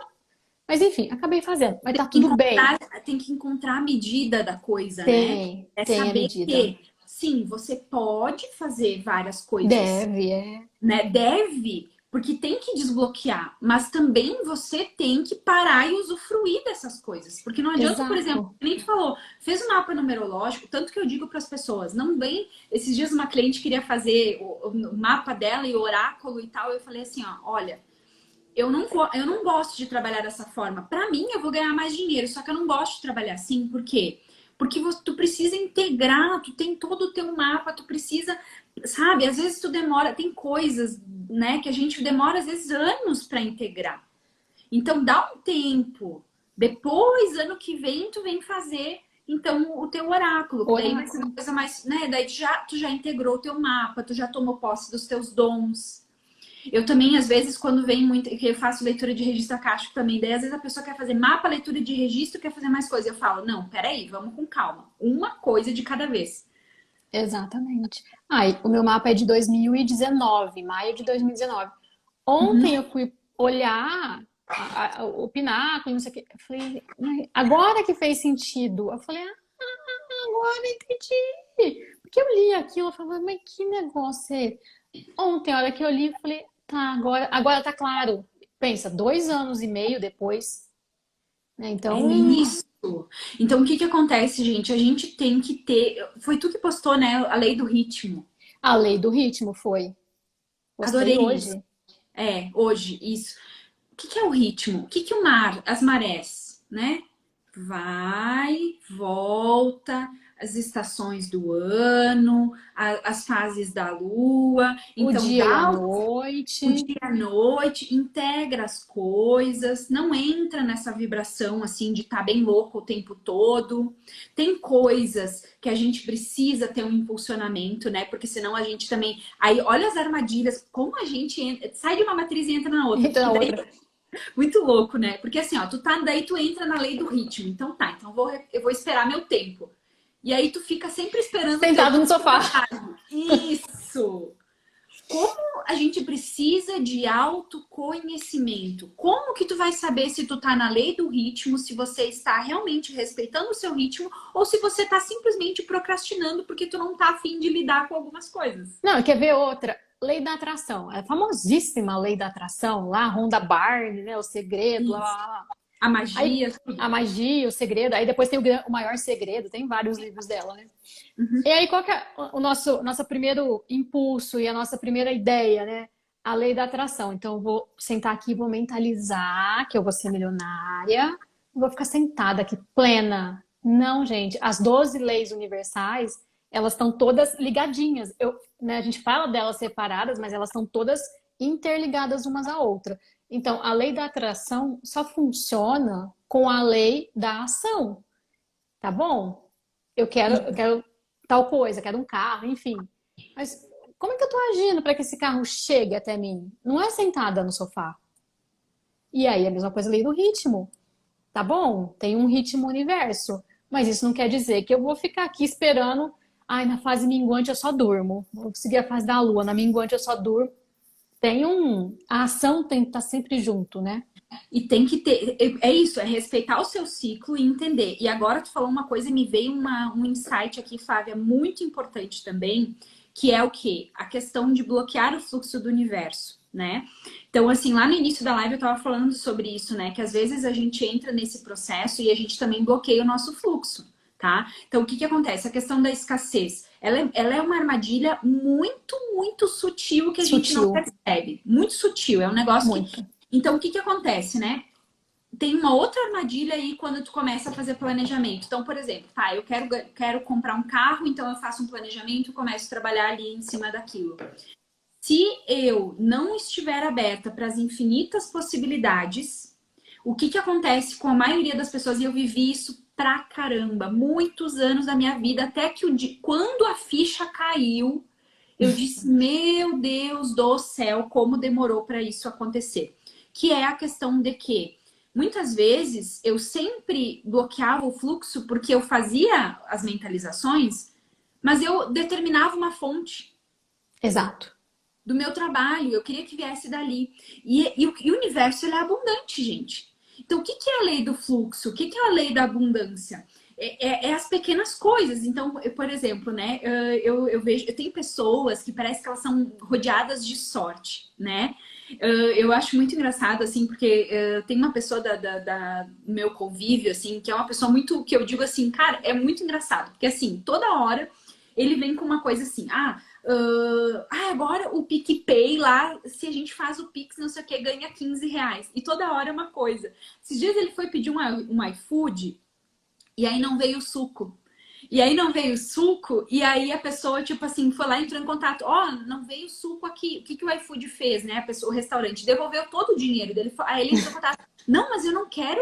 B: Mas enfim, acabei fazendo. Mas tá tudo bem.
A: Tem que encontrar a medida da coisa, né? É
B: Tem a
A: saber
B: medida.
A: que, sim, você pode fazer várias coisas,
B: Deve, é.
A: né? Deve, porque tem que desbloquear, mas também você tem que parar e usufruir dessas coisas. Porque não adianta, por exemplo,
B: Exato.
A: nem tu falou, fez um mapa numerológico, tanto que eu digo para as pessoas, não vem. Esses dias uma cliente queria fazer o mapa dela e o oráculo e tal, eu falei assim, ó, olha. Eu não gosto de trabalhar dessa forma. Para mim, eu vou ganhar mais dinheiro, só que eu não gosto de trabalhar assim. Por quê? Porque tu precisa integrar, tu tem todo o teu mapa, tu precisa, sabe? Às vezes tu demora, tem coisas, né, que a gente demora às vezes anos para integrar. Então dá um tempo. Depois, ano que vem, tu vem fazer então o teu oráculo, que daí vai ser uma
B: Oráculo.
A: coisa mais, né? Daí tu já integrou o teu mapa, tu já tomou posse dos teus dons. Eu também, às vezes, quando vem muito, que eu faço leitura de registro acástico também, daí às vezes a pessoa quer fazer mapa, leitura de registro, quer fazer mais coisa. Eu falo, não, peraí, vamos com calma. Uma coisa de cada vez.
B: Exatamente. Ah, e o meu mapa é de 2019, maio de 2019. Ontem
A: Uhum.
B: eu fui olhar o pináculo, não sei o quê. Eu falei, agora que fez sentido. Eu falei, agora entendi. Porque eu li aquilo, eu falei, mas que negócio é esse? Ontem, a hora que eu li, eu falei, tá, agora tá claro. Pensa, 2 anos e meio depois, né?
A: É
B: Então,
A: isso. Então, o que que acontece, gente? A gente tem que ter. Foi tu que postou, né? A lei do ritmo.
B: a lei do ritmo foi. Postei
A: Adorei isso.
B: hoje.
A: É, hoje, isso. O que que é o ritmo? O que que o mar, as marés, né? Vai, volta, as estações do ano, as fases da lua.
B: O
A: Então,
B: dia e a
A: dá o
B: noite.
A: dia e a noite, integra as coisas, não entra nessa vibração assim de estar tá bem louco o tempo todo. Tem coisas que a gente precisa ter um impulsionamento, né? Porque senão a gente também. Aí, olha as armadilhas, como a gente sai de uma matriz e entra na outra.
B: Então,
A: Porque
B: a
A: daí
B: outra.
A: muito louco, né? Porque assim, ó, daí tu entra na lei do ritmo. Então tá, então eu vou esperar meu tempo. E aí tu fica sempre esperando o teu
B: Sentado no
A: tempo
B: sofá.
A: da tarde. Isso! Como a gente precisa de autoconhecimento? Como que tu vai saber se tu tá na lei do ritmo, se você está realmente respeitando o seu ritmo ou se você tá simplesmente procrastinando porque tu não tá afim de lidar com algumas coisas?
B: Não, quer ver outra? Lei da atração. É a famosíssima lei da atração, lá, Rhonda Byrne, né? O segredo, lá,
A: Isso.
B: lá, lá.
A: A
B: Aí,
A: magia, tudo.
B: a magia, o segredo. Aí depois tem o maior segredo, tem vários livros dela, né?
A: Uhum.
B: E aí, qual que é o nosso primeiro impulso e a nossa primeira ideia, né? A lei da atração. Então, eu vou sentar aqui, vou mentalizar que eu vou ser milionária, vou ficar sentada aqui, plena. Não, gente, as 12 leis universais, elas estão todas ligadinhas. Né, a gente fala delas separadas, mas elas estão todas interligadas umas à outra. Então, a lei da atração só funciona com a lei da ação, tá bom? Eu quero tal coisa, quero um carro, enfim. Mas como é que eu tô agindo para que esse carro chegue até mim? Não é sentada no sofá. E aí, a mesma coisa ali do ritmo. Tá bom? Tem um ritmo universo. Mas isso não quer dizer que eu vou ficar aqui esperando. Ai, na fase minguante eu só durmo. Vou seguir a fase da lua. Na minguante eu só durmo. A ação tem que estar sempre junto, né?
A: E tem que ter. É isso, é respeitar o seu ciclo e entender. E agora tu falou uma coisa e me veio um insight aqui, Flávia, muito importante também, que é o quê? A questão de bloquear o fluxo do universo, né? Então, assim, lá no início da live eu tava falando sobre isso, né? Que às vezes a gente entra nesse processo e a gente também bloqueia o nosso fluxo, tá? Então, o que que acontece? A questão da escassez. Ela é uma armadilha muito, muito sutil que a gente não
B: Sutil.
A: percebe. Muito sutil. É um negócio que
B: Muito.
A: então, o que que acontece, né? Tem uma outra armadilha aí quando tu começa a fazer planejamento. Então, por exemplo, tá, eu quero comprar um carro, então eu faço um planejamento e começo a trabalhar ali em cima daquilo. Se eu não estiver aberta para as infinitas possibilidades, o que que acontece com a maioria das pessoas, e eu vivi isso pra caramba, muitos anos da minha vida, até que quando a ficha caiu, eu disse, meu Deus do céu, como demorou para isso acontecer. Que é a questão de que muitas vezes eu sempre bloqueava o fluxo porque eu fazia as mentalizações, mas eu determinava uma fonte
B: Exato.
A: do meu trabalho, eu queria que viesse dali. E o universo ele é abundante, gente. Então, o que é a lei do fluxo? O que é a lei da abundância? É as pequenas coisas. Então, por exemplo, né? Eu vejo, eu tenho pessoas que parece que elas são rodeadas de sorte, né? Eu acho muito engraçado, assim, porque tem uma pessoa do meu convívio, assim, que é uma pessoa muito, que eu digo assim, cara, é muito engraçado. Porque, assim, toda hora ele vem com uma coisa assim, agora o PicPay lá, se a gente faz o Pix, não sei o que, ganha R$ 15. E toda hora é uma coisa. Esses dias ele foi pedir um iFood e aí não veio o suco. E aí não veio o suco, e aí a pessoa, tipo assim, foi lá e entrou em contato. Não veio o suco aqui. O que o iFood fez, né? O restaurante devolveu todo o dinheiro dele. Aí ele entrou em contato. Não, mas eu não quero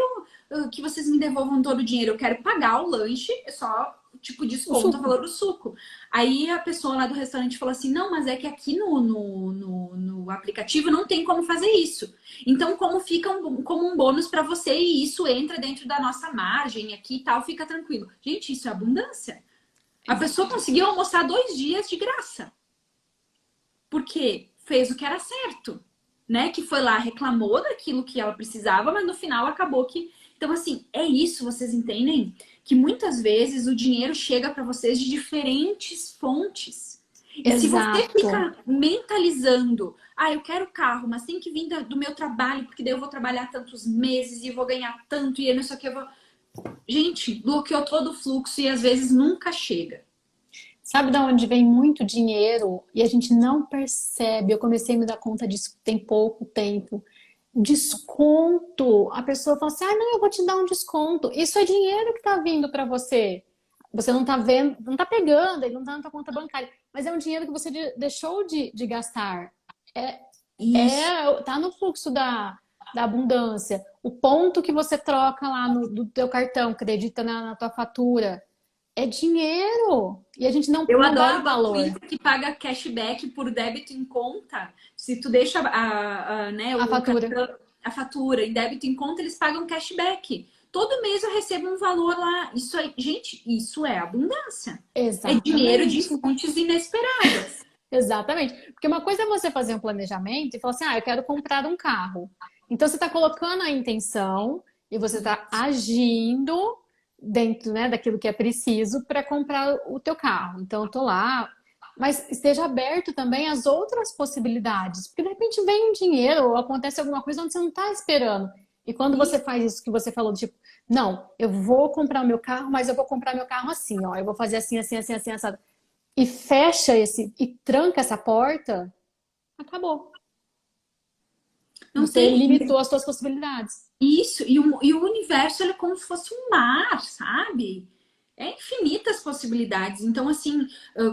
A: que vocês me devolvam todo o dinheiro. Eu quero pagar o lanche, só, tipo,
B: O
A: desconto o
B: suco.
A: valor do suco. Aí a pessoa lá do restaurante falou assim, não, mas é que aqui no aplicativo não tem como fazer isso. Então, como fica como um bônus para você e isso entra dentro da nossa margem aqui e tal, fica tranquilo. Gente, isso é abundância. A pessoa conseguiu almoçar 2 dias de graça. Porque fez o que era certo, né? Que foi lá, reclamou daquilo que ela precisava, mas no final acabou que... Então, assim, é isso, vocês entendem? Que muitas vezes o dinheiro chega para vocês de diferentes fontes. E se você
B: Exato.
A: fica mentalizando, eu quero carro, mas tem que vir do meu trabalho, porque daí eu vou trabalhar tantos meses e vou ganhar tanto, e não sei o que eu vou. Gente, bloqueou todo o fluxo e às vezes nunca chega.
B: Sabe de onde vem muito dinheiro e a gente não percebe? Eu comecei a me dar conta disso tem pouco tempo. Desconto. A pessoa fala assim: não, eu vou te dar um desconto. Isso é dinheiro que está vindo para você. Você não está vendo, não está pegando, ele não está na tua conta bancária, mas é um dinheiro que você deixou de gastar.
A: Isso.
B: Tá no fluxo da abundância. O ponto que você troca lá do teu cartão, acredita na tua fatura, é dinheiro. E a gente
A: Eu
B: não dá
A: adoro o Banco
B: valor.
A: Inter que paga cashback por débito em conta. Se tu deixa né,
B: A
A: o
B: fatura.
A: cartão, a fatura em débito em conta, eles pagam cashback. Todo mês eu recebo um valor lá. Isso aí, gente, isso é abundância. É dinheiro de
B: Exatamente.
A: fontes inesperadas.
B: Exatamente. Porque uma coisa é você fazer um planejamento e falar assim: eu quero comprar um carro. Então você está colocando a intenção e você está agindo dentro, né, daquilo que é preciso para comprar o teu carro. Então eu tô lá, mas esteja aberto também às outras possibilidades, porque de repente vem um dinheiro ou acontece alguma coisa onde você não está esperando. E quando você
A: Isso.
B: faz isso que você falou, tipo, não, eu vou comprar o meu carro, mas eu vou comprar meu carro assim, ó, eu vou fazer assim, assim, assim, assim, assado. E fecha e tranca essa porta, acabou.
A: Não
B: Você
A: tem.
B: limitou as suas possibilidades.
A: Isso, e o universo ele é como se fosse um mar, sabe? É infinitas possibilidades. Então, assim,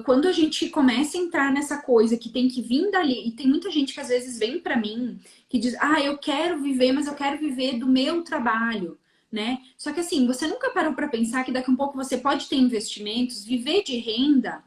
A: quando a gente começa a entrar nessa coisa que tem que vir dali, e tem muita gente que às vezes vem pra mim que diz: eu quero viver, mas eu quero viver do meu trabalho, né? Só que assim, você nunca parou pra pensar que daqui a um pouco você pode ter investimentos, viver de renda.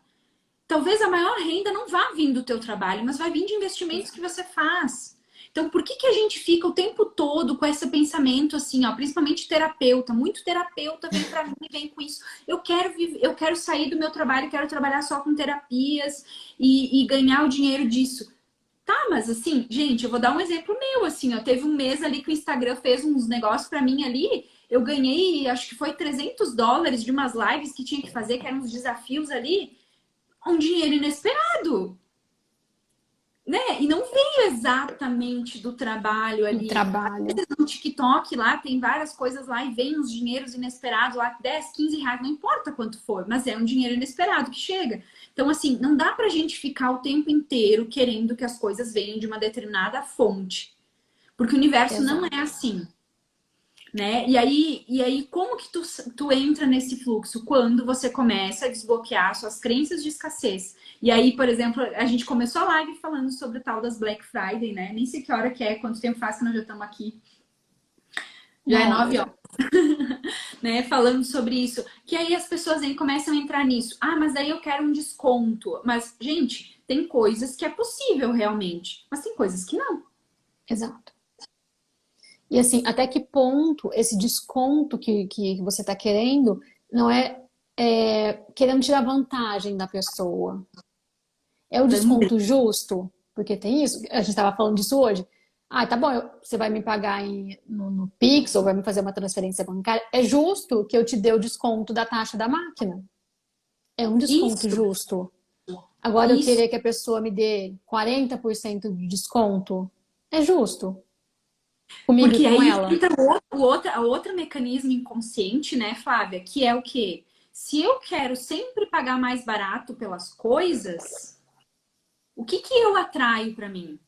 A: Talvez a maior renda não vá vir do teu trabalho, mas vai vir de investimentos que você faz. Então, por que a gente fica o tempo todo com esse pensamento assim, ó, principalmente terapeuta, muito terapeuta vem para mim e vem com isso. Eu quero sair do meu trabalho, quero trabalhar só com terapias e ganhar o dinheiro disso. Tá, mas assim, gente, eu vou dar um exemplo meu, assim, ó, teve um mês ali que o Instagram fez uns negócios para mim ali, eu ganhei, acho que foi US$ 300 de umas lives que tinha que fazer, que eram uns desafios ali, um dinheiro inesperado, né? E não veio exatamente do trabalho
B: No
A: ali. Às
B: trabalho.
A: vezes no TikTok lá tem várias coisas lá e vem uns dinheiros inesperados lá, 10, R$ 15, não importa quanto for, mas é um dinheiro inesperado que chega. Então, assim, não dá pra gente ficar o tempo inteiro querendo que as coisas venham de uma determinada fonte. Porque o universo não é
B: Exato.
A: assim, né? E aí como que tu entra nesse fluxo? Quando você começa a desbloquear suas crenças de escassez. E aí, por exemplo, a gente começou a live falando sobre o tal das Black Friday, né? Nem sei que hora que é, quanto tempo faz que nós já estamos aqui. Já é 9 horas.
B: 9.
A: Né, falando sobre isso, que aí as pessoas aí começam a entrar nisso. Ah, mas daí eu quero um desconto. Mas, gente, tem coisas que é possível realmente, mas tem coisas que não.
B: Exato. E assim, até que ponto esse desconto que você está querendo não é querendo tirar vantagem da pessoa? É o
A: Também.
B: desconto justo? Porque tem isso, a gente estava falando disso hoje. Ah, tá bom, você vai me pagar no Pix ou vai me fazer uma transferência bancária. É justo que eu te dê o desconto da taxa da máquina. É um desconto
A: Isso,
B: justo. Agora eu
A: isso.
B: querer que a pessoa me dê 40% de desconto, é justo comigo e
A: Porque
B: com
A: aí
B: ela?
A: entra o outro mecanismo inconsciente, né, Flávia? Que é o quê? Se eu quero sempre pagar mais barato pelas coisas, o que que eu atraio para mim?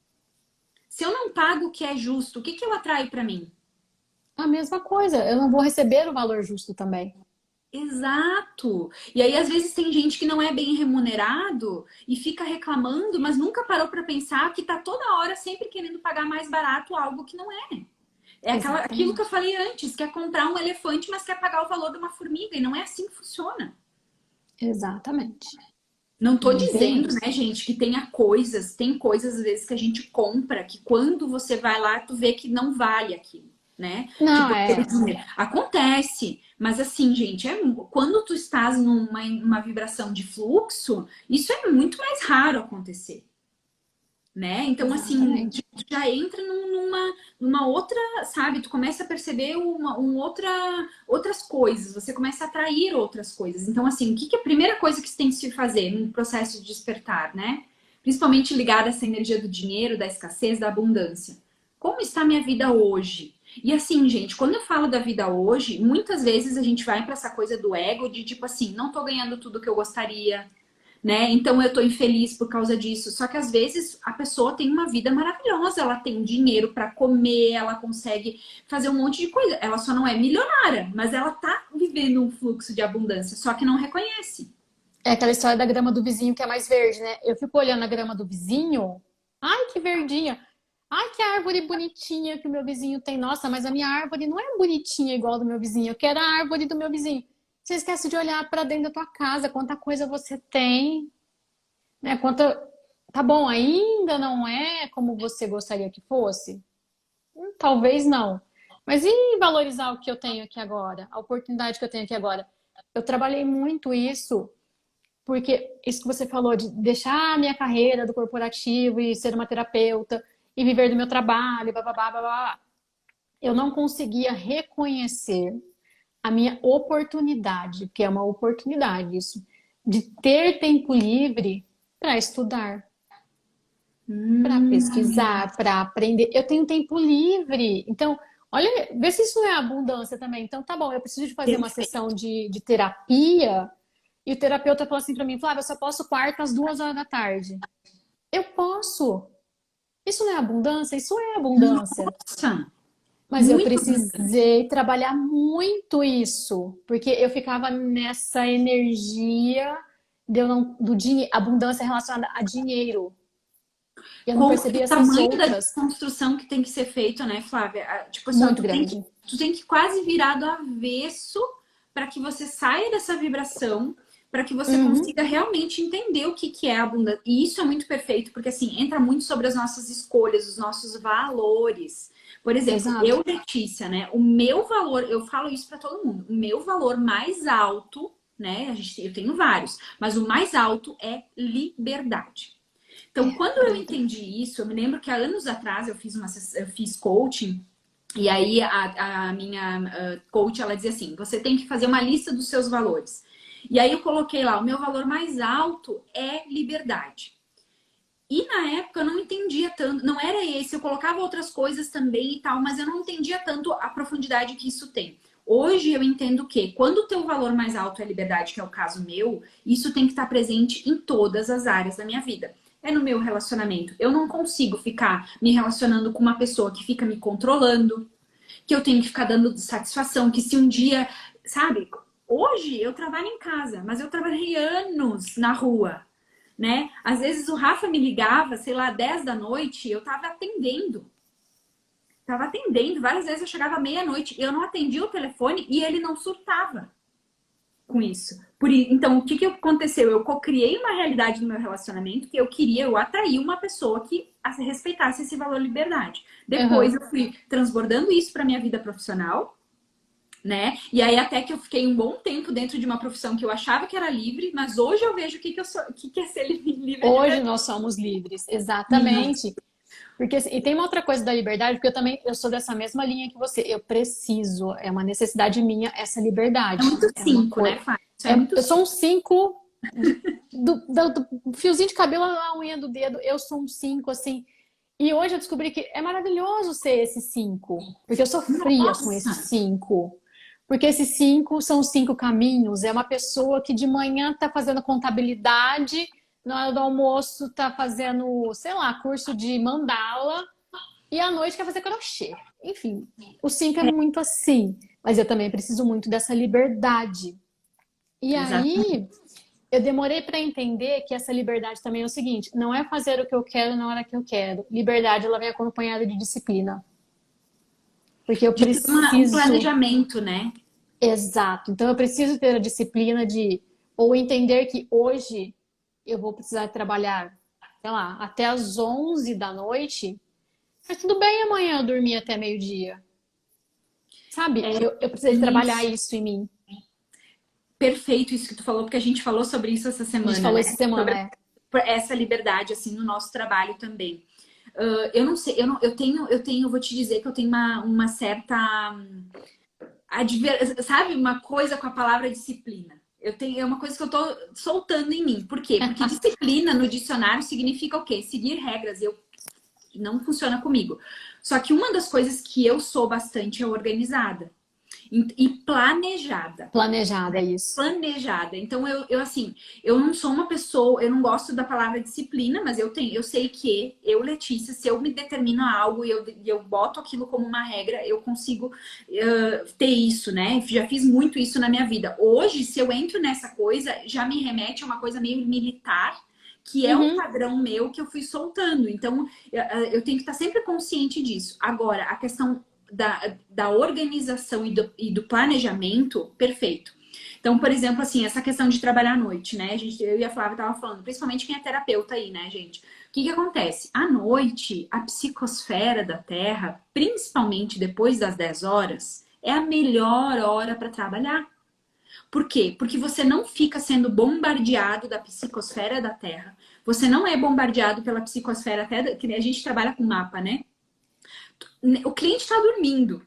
A: Se eu não pago o que é justo, o que que eu atraio para mim?
B: A mesma coisa, eu não vou receber o valor justo também.
A: Exato! E aí, às vezes, tem gente que não é bem remunerado e fica reclamando, mas nunca parou para pensar que tá toda hora sempre querendo pagar mais barato algo que não é. É aquilo que eu
B: Exatamente.
A: falei antes, quer comprar um elefante, mas quer pagar o valor de uma formiga, e não é assim que funciona.
B: Exatamente.
A: Não tô
B: Não tem
A: dizendo,
B: isso.
A: né, gente, que tem coisas às vezes que a gente compra que quando você vai lá, tu vê que não vale aquilo, né?
B: Não,
A: Tipo, aquele
B: é.
A: dinheiro. Acontece, mas assim, gente, quando tu estás numa vibração de fluxo, isso é muito mais raro acontecer. Né? Então, assim,
B: Exatamente.
A: tu já entra numa outra, sabe? Tu começa a perceber outras coisas, você começa a atrair outras coisas. Então, assim, o que é a primeira coisa que você tem que se fazer no processo de despertar, né? Principalmente ligada a essa energia do dinheiro, da escassez, da abundância. Como está a minha vida hoje? E assim, gente, quando eu falo da vida hoje, muitas vezes a gente vai para essa coisa do ego de tipo assim, não tô ganhando tudo que eu gostaria, né? Então eu tô infeliz por causa disso. Só que às vezes a pessoa tem uma vida maravilhosa, ela tem dinheiro para comer, ela consegue fazer um monte de coisa. Ela só não é milionária, mas ela tá vivendo um fluxo de abundância, só que não reconhece.
B: É aquela história da grama do vizinho que é mais verde, né? Eu fico olhando a grama do vizinho. Ai, que verdinha. Ai, que árvore bonitinha que o meu vizinho tem. Nossa, mas a minha árvore não é bonitinha igual a do meu vizinho. Eu quero a árvore do meu vizinho. Você esquece de olhar para dentro da tua casa, quanta coisa você tem, né? Quanta. Tá bom, ainda não é como você gostaria que fosse? Talvez não. Mas e valorizar o que eu tenho aqui agora? A oportunidade que eu tenho aqui agora? Eu trabalhei muito isso porque isso que você falou de deixar a minha carreira do corporativo e ser uma terapeuta e viver do meu trabalho, bababá, babá, eu não conseguia reconhecer a minha oportunidade, que é uma oportunidade isso, de ter tempo livre para estudar, para
A: Hum,
B: pesquisar, para aprender. Eu tenho tempo livre. Então, olha, vê se isso não é abundância também. Então, tá bom, eu preciso de fazer uma
A: perfeito.
B: sessão de terapia. E o terapeuta falou assim pra mim, Flávia, eu só posso quarta às 2 horas da tarde. Eu posso. Isso não é abundância? Isso é abundância.
A: Nossa,
B: Mas eu
A: muito abundante.
B: precisei trabalhar muito isso, porque eu ficava nessa energia de eu não, do dinheiro, abundância relacionada a dinheiro. E eu não
A: Com o
B: percebia essas
A: tamanho da
B: outras
A: desconstrução que tem que ser feito, né, Flávia? Tipo assim, ó,
B: muito
A: tu tem que,
B: grande.
A: tu tem que quase virar do avesso para que você saia dessa vibração, para que você
B: Uhum,
A: consiga realmente entender o que é abundância. E isso é muito perfeito, porque assim, entra muito sobre as nossas escolhas, os nossos valores. Por exemplo,
B: exato.
A: eu, Letícia, né, o meu valor, eu falo isso para todo mundo, o meu valor mais alto, né, eu tenho vários, mas o mais alto é liberdade. Então,
B: É,
A: quando eu
B: verdade.
A: entendi isso, eu me lembro que há anos atrás eu fiz coaching. E aí a minha coach, ela dizia assim, você tem que fazer uma lista dos seus valores. E aí eu coloquei lá, o meu valor mais alto é liberdade. E na época eu não entendia tanto, não era esse, eu colocava outras coisas também e tal, mas eu não entendia tanto a profundidade que isso tem. Hoje eu entendo que quando o teu valor mais alto é liberdade, que é o caso meu, isso tem que estar presente em todas as áreas da minha vida. É no meu relacionamento. Eu não consigo ficar me relacionando com uma pessoa que fica me controlando, que eu tenho que ficar dando satisfação, que se um dia, sabe? Hoje eu trabalho em casa, mas eu trabalhei anos na rua, né? Às vezes o Rafa me ligava, sei lá, 10 da noite, eu tava atendendo. tava atendendo, várias vezes eu chegava meia-noite, eu não atendia o telefone e ele não surtava com isso. Então, o que que aconteceu? Eu co-criei uma realidade no meu relacionamento que eu atraí uma pessoa que respeitasse esse valor liberdade. Depois eu fui transbordando isso para minha vida profissional, né? E aí até que eu fiquei um bom tempo dentro de uma profissão que eu achava que era livre, mas hoje eu vejo o que é ser livre.
B: Hoje nós somos livres, exatamente. Porque, assim, e tem uma outra coisa da liberdade, porque eu sou dessa mesma linha que você. Eu preciso, é uma necessidade minha essa
A: É
B: liberdade.
A: muito
B: É uma
A: cinco,
B: coisa.
A: né, Fábio? Isso é muito
B: Eu sou um 5 do fiozinho de cabelo à unha do dedo. Eu sou um 5 assim. E hoje eu descobri que é maravilhoso ser esse 5, porque eu sofria com esse
A: Nossa!
B: 5. Porque esses 5 são os 5 caminhos. É uma pessoa que de manhã está fazendo contabilidade, na hora do almoço está fazendo, sei lá, curso de mandala, e à noite quer fazer crochê. Enfim, o 5 é muito assim. Mas eu também preciso muito dessa liberdade. E
A: Exatamente.
B: aí, eu demorei para entender que essa liberdade também é o seguinte: não é fazer o que eu quero na hora que eu quero. Liberdade, ela vem acompanhada de disciplina. Porque eu
A: De ter um
B: preciso.
A: planejamento, né?
B: Exato. Então, eu preciso ter a disciplina de ou entender que hoje eu vou precisar trabalhar, sei lá, até as 11 da noite, mas tudo bem amanhã eu dormir até meio-dia. Sabe? Eu precisei trabalhar
A: Isso.
B: isso em mim.
A: Perfeito isso que tu falou, porque a gente falou sobre isso essa
B: A gente
A: semana,
B: falou
A: né?
B: essa semana,
A: Sobre
B: é.
A: essa liberdade, assim, no nosso trabalho também. Eu não sei, eu vou te dizer que eu tenho uma certa, sabe, uma coisa com a palavra disciplina. É uma coisa que eu tô soltando em mim. Por quê? Porque disciplina no dicionário significa o quê? Seguir regras. Não funciona comigo. Só que uma das coisas que eu sou bastante é organizada e planejada.
B: Planejada, é isso.
A: Planejada. Então, assim, eu não sou uma pessoa, eu não gosto da palavra disciplina, mas eu sei que eu, Letícia, se eu me determino a algo e eu boto aquilo como uma regra, eu consigo ter isso, né? Já fiz muito isso na minha vida. Hoje, se eu entro nessa coisa, já me remete a uma coisa meio militar, que é um
B: Uhum.
A: padrão meu que eu fui soltando. Então, eu tenho que estar sempre consciente disso. Agora, a questão da organização e do planejamento, perfeito. Então, por exemplo, assim, essa questão de trabalhar à noite, né? Eu e a Flávia tava falando, principalmente quem é terapeuta aí, né, gente? O que que acontece? À noite, a psicosfera da Terra, principalmente depois das 10 horas, é a melhor hora para trabalhar. Por quê? Porque você não fica sendo bombardeado da psicosfera da Terra. Você não é bombardeado pela psicosfera até que a gente trabalha com mapa, né? O cliente está dormindo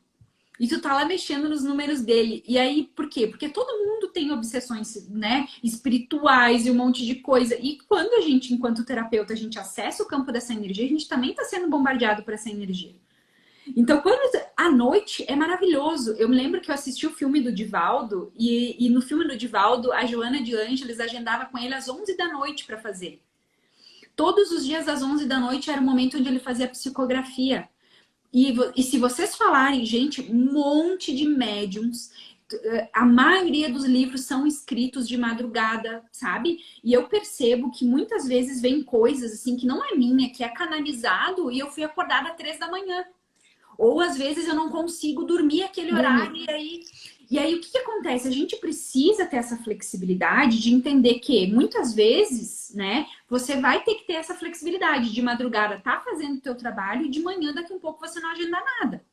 A: e tu tá lá mexendo nos números dele. E aí, por quê? Porque todo mundo tem obsessões, né, espirituais e um monte de coisa. E quando a gente, enquanto terapeuta, a gente acessa o campo dessa energia, a gente também está sendo bombardeado por essa energia. Então, quando à noite é maravilhoso. Eu me lembro que eu assisti o filme do Divaldo e no filme do Divaldo, a Joana de Ângeles agendava com ele às 11 da noite para fazer. Todos os dias às 11 da noite era o momento onde ele fazia a psicografia. E se vocês falarem, gente, um monte de médiums, a maioria dos livros são escritos de madrugada, sabe? E eu percebo que muitas vezes vem coisas assim que não é minha, que é canalizado e eu fui acordada às 3 da manhã. Ou às vezes eu não consigo dormir aquele horário
B: Dormir.
A: e aí o que que acontece? A gente precisa ter essa flexibilidade de entender que muitas vezes, né, você vai ter que ter essa flexibilidade de madrugada tá fazendo o teu trabalho e de manhã daqui a um pouco você não agenda nada.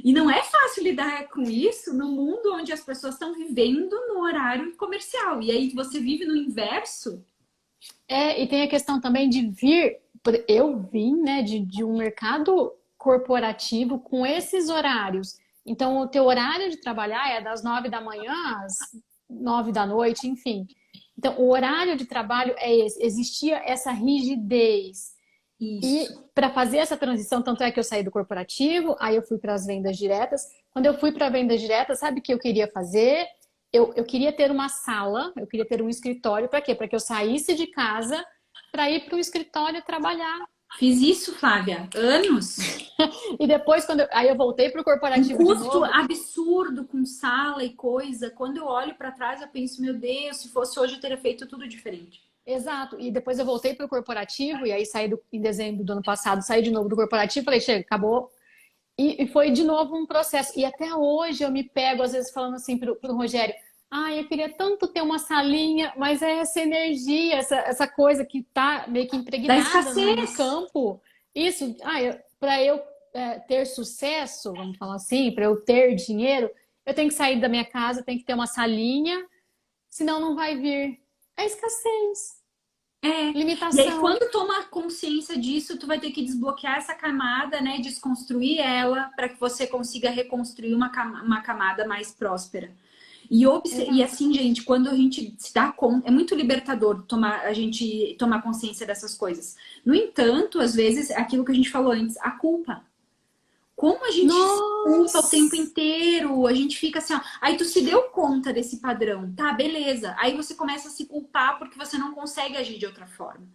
A: E não é fácil lidar com isso no mundo onde as pessoas estão vivendo no horário comercial. E aí você vive no inverso.
B: É, e tem a questão também de vir. Eu vim, né, de um mercado corporativo com esses horários. Então, o teu horário de trabalhar é das 9 da manhã às 9 da noite, enfim. Então, o horário de trabalho é esse. Existia essa rigidez. E
A: Isso.
B: para fazer essa transição, tanto é que eu saí do corporativo, aí eu fui para as vendas diretas. Quando eu fui para vendas diretas, sabe o que eu queria fazer? Eu queria ter uma sala, eu queria ter um escritório. Para quê? Para que eu saísse de casa para ir para o escritório trabalhar.
A: Fiz isso, Flávia, anos.
B: E depois, aí eu voltei para o
A: Um
B: corporativo de
A: custo
B: novo.
A: absurdo com sala e coisa. Quando eu olho para trás, eu penso, meu Deus, se fosse hoje eu teria feito tudo diferente.
B: Exato. E depois eu voltei para o corporativo, e aí saí em dezembro do ano passado, saí de novo do corporativo, falei, chega, acabou. E foi de novo um processo. E até hoje eu me pego, às vezes, falando assim pro Rogério: ai, eu queria tanto ter uma salinha, mas é essa energia, essa coisa que tá meio que
A: Da
B: impregnada no
A: escassez.
B: campo. Isso, para eu ter sucesso, vamos falar assim, para eu ter dinheiro, eu tenho que sair da minha casa, tenho que ter uma salinha, senão não vai vir. É escassez,
A: É. E aí,
B: limitação.
A: quando toma consciência disso, tu vai ter que desbloquear essa camada, né? Desconstruir ela para que você consiga reconstruir uma camada mais próspera. E
B: Exato.
A: assim, gente, quando a gente se dá conta, é muito libertador a gente tomar consciência dessas coisas. No entanto, às vezes, aquilo que a gente falou antes, a culpa. Como a gente se culpa o tempo
B: Nossa!
A: inteiro, a gente fica assim, ó. Aí tu se deu conta desse padrão, tá, beleza. Aí você começa a se culpar porque você não consegue agir de outra forma.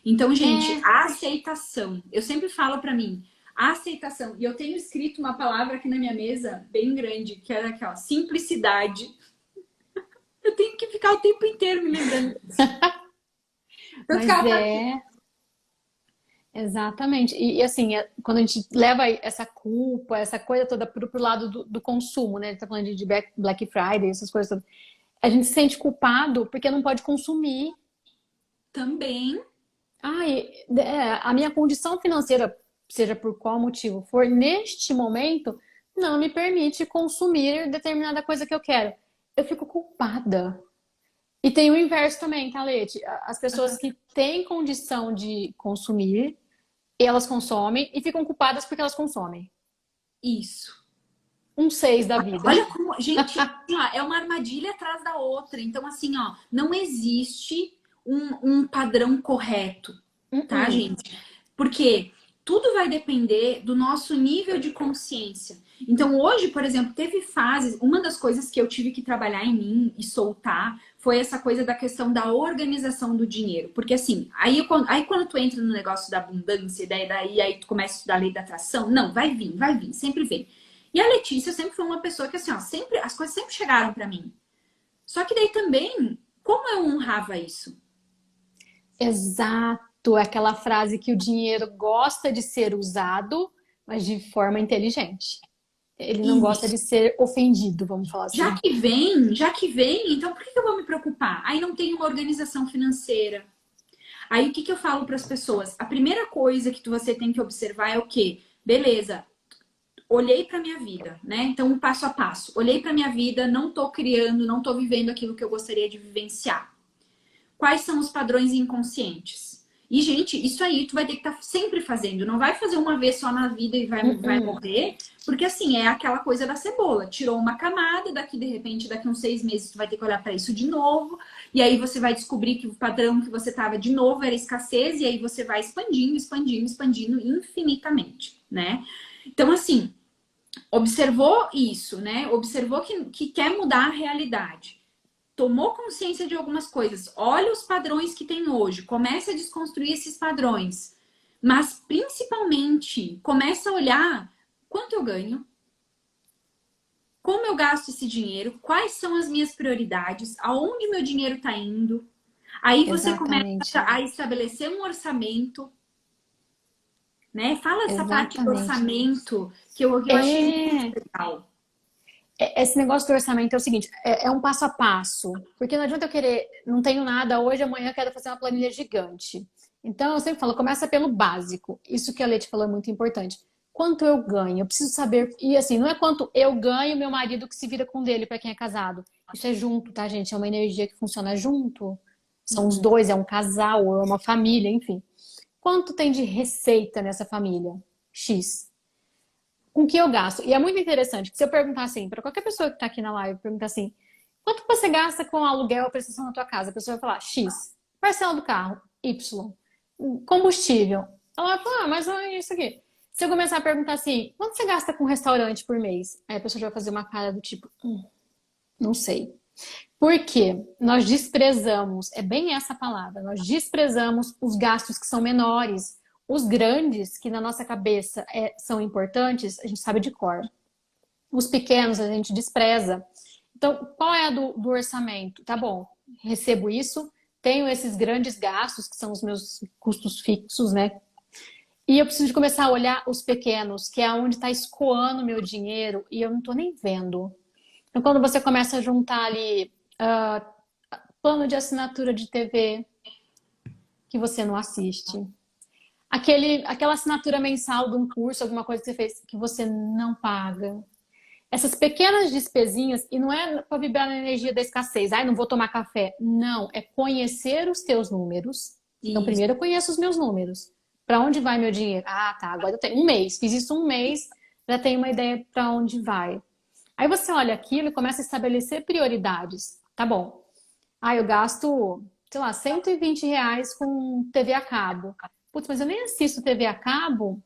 A: Então, gente,
B: É,
A: a aceitação. Eu sempre falo pra mim, a aceitação. E eu tenho escrito uma palavra aqui na minha mesa, bem grande, que era aqui, ó, simplicidade. Eu tenho que ficar o tempo inteiro me lembrando disso. Tanto que
B: mas
A: ela tá aqui.
B: é. Exatamente. E, assim, quando a gente leva essa culpa, essa coisa toda pro lado do consumo, né? A gente tá falando de Black Friday, essas coisas todas. A gente se sente culpado porque não pode consumir.
A: Também.
B: A minha condição financeira, seja por qual motivo for, neste momento, não me permite consumir determinada coisa que eu quero. Eu fico culpada. E tem o inverso também, tá, Leti? As pessoas que têm condição de consumir, elas consomem e ficam culpadas porque elas consomem.
A: Isso.
B: Um seis da vida.
A: Olha como, gente, assim, ó, é uma armadilha atrás da outra. Então, assim, ó, não existe um padrão correto, tá,
B: Uh-uh.
A: gente? Porque tudo vai depender do nosso nível de consciência. Então, hoje, por exemplo, teve fases. Uma das coisas que eu tive que trabalhar em mim e soltar foi essa coisa da questão da organização do dinheiro. Porque, assim, aí quando tu entra no negócio da abundância, daí aí tu começa a estudar a lei da atração, não, vai vir, sempre vem. E a Letícia sempre foi uma pessoa que, assim, ó, sempre, as coisas sempre chegaram para mim. Só que daí também, como eu honrava isso?
B: Exato, aquela frase que o dinheiro gosta de ser usado, mas de forma inteligente. Ele não gosta
A: Isso.
B: de ser ofendido, vamos falar assim.
A: Já que vem, então por que eu vou me preocupar? Aí não tem uma organização financeira. Aí o que eu falo para as pessoas? A primeira coisa que você tem que observar é o quê? Beleza, olhei para minha vida, né? Então, passo a passo. Olhei para minha vida, não tô criando, não tô vivendo aquilo que eu gostaria de vivenciar. Quais são os padrões inconscientes? E, gente, isso aí tu vai ter que estar sempre fazendo. Não vai fazer uma vez só na vida e vai
B: Uh-uh.
A: morrer. Porque, assim, é aquela coisa da cebola. Tirou uma camada, daqui, de repente, daqui uns 6 meses, tu vai ter que olhar para isso de novo. E aí você vai descobrir que o padrão que você tava de novo era escassez. E aí você vai expandindo, expandindo, expandindo infinitamente, né? Então, assim, observou isso, né? Observou que quer mudar a realidade. Tomou consciência de algumas coisas. Olha os padrões que tem hoje. Comece a desconstruir esses padrões. Mas, principalmente, começa a olhar quanto eu ganho, como eu gasto esse dinheiro, quais são as minhas prioridades, aonde meu dinheiro está indo. Aí você começa
B: Exatamente,
A: a estabelecer um orçamento, né? Fala essa parte do
B: exatamente.
A: orçamento que eu achei muito
B: É,
A: legal.
B: esse negócio do orçamento é o seguinte, é um passo a passo, porque não adianta eu querer, não tenho nada hoje, amanhã eu quero fazer uma planilha gigante. Então, eu sempre falo, começa pelo básico. Isso que a Leti falou é muito importante. Quanto eu ganho? Eu preciso saber. E assim, não é quanto eu ganho, meu marido que se vira com o dele para quem é casado. Isso é junto, tá, gente? É uma energia que funciona junto. São os
A: Uhum.
B: dois, é um casal, é uma família, enfim. Quanto tem de receita nessa família? X. Com que eu gasto? E é muito interessante, que se eu perguntar assim, para qualquer pessoa que está aqui na live, perguntar assim, quanto você gasta com aluguel ou prestação na tua casa? A pessoa vai falar X. Parcela do carro, Y. Combustível. Ela vai falar, mas é isso aqui. Se eu começar a perguntar assim, quanto você gasta com restaurante por mês? Aí a pessoa já vai fazer uma cara do tipo, não sei. Por quê? Nós desprezamos, é bem essa palavra, nós desprezamos os gastos que são menores. Os grandes, que na nossa cabeça são importantes, a gente sabe de cor. Os pequenos a gente despreza. Então, qual é a do orçamento? Tá bom, recebo isso, tenho esses grandes gastos, que são os meus custos fixos, né? E eu preciso de começar a olhar os pequenos, que é onde está escoando o meu dinheiro e eu não estou nem vendo. Então, quando você começa a juntar ali plano de assinatura de TV que você não assiste, aquela assinatura mensal de um curso, alguma coisa que você fez que você não paga. Essas pequenas despesinhas, e não é para vibrar na energia da escassez, ai, não vou tomar café. Não, é conhecer os teus números. Então,
A: Isso.
B: primeiro eu conheço os meus números. Para onde vai meu dinheiro? Ah, tá, agora eu tenho um mês. Fiz isso um mês, já tenho uma ideia para onde vai. Aí você olha aquilo e começa a estabelecer prioridades. Tá bom. Ah, eu gasto, sei lá, R$ 120 com TV a cabo. Putz, mas eu nem assisto TV a cabo,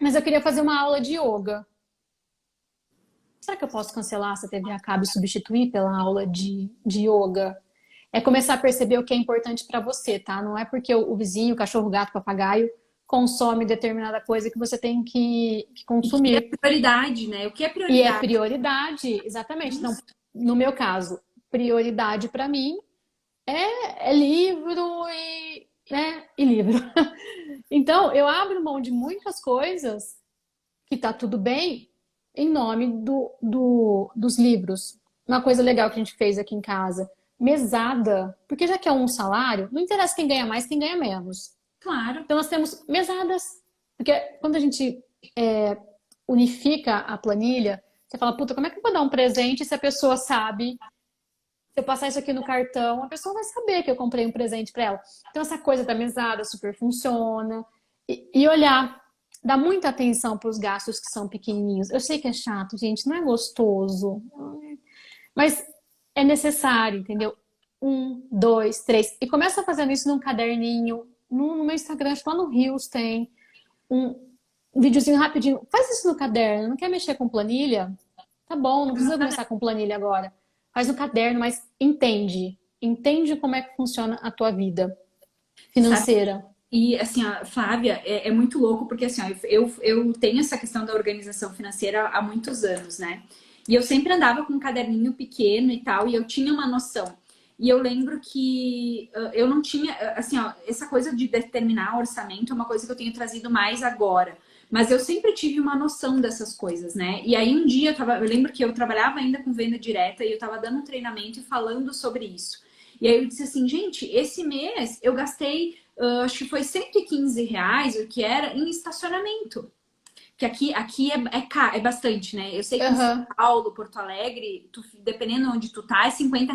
B: mas eu queria fazer uma aula de yoga. Será que eu posso cancelar essa TV a cabo e substituir pela aula de yoga? É começar a perceber o que é importante para você, tá? Não é porque o vizinho, o cachorro, o gato, o papagaio consome determinada coisa que você tem que
A: E que é
B: consumir.
A: prioridade, né? O que é
B: E é
A: prioridade?
B: prioridade, exatamente. Então,
A: Isso.
B: no meu caso, prioridade para mim é livro e livro. Então, eu abro mão de muitas coisas que tá tudo bem em nome dos livros. Uma coisa legal que a gente fez aqui em casa, mesada, porque já que é um salário, não interessa quem ganha mais, quem ganha menos.
A: Claro.
B: Então nós temos mesadas, porque quando a gente unifica a planilha, você fala, puta, como é que eu vou dar um presente se a pessoa sabe? Se eu passar isso aqui no cartão, a pessoa vai saber que eu comprei um presente para ela. Então essa coisa da mesada super funciona. E olhar, dar muita atenção para os gastos que são pequenininhos. Eu sei que é chato, gente, não é gostoso, mas é necessário, entendeu? Um, dois, três. E começa fazendo isso num caderninho. No meu Instagram, acho que lá no Reels tem um videozinho rapidinho. Faz isso no caderno. Não quer mexer com planilha? Tá bom, não precisa começar com planilha agora. Faz no caderno, mas entende. Entende como é que funciona a tua vida
A: Sabe?
B: financeira.
A: E assim, ó, Flávia, é muito louco porque assim, ó, eu tenho essa questão da organização financeira há muitos anos, né? E eu sempre andava com um caderninho pequeno e tal, e eu tinha uma noção. E eu lembro que eu não tinha, assim, ó, essa coisa de determinar orçamento é uma coisa que eu tenho trazido mais agora. Mas eu sempre tive uma noção dessas coisas, né? E aí um dia eu lembro que eu trabalhava ainda com venda direta e eu tava dando um treinamento e falando sobre isso. E aí eu disse assim, gente, esse mês eu gastei, acho que foi R$ 115, o que era, em estacionamento. Que aqui é bastante, né? Eu sei que em São
B: Aham.
A: Paulo, Porto Alegre, dependendo de onde tu tá, é R$ 50,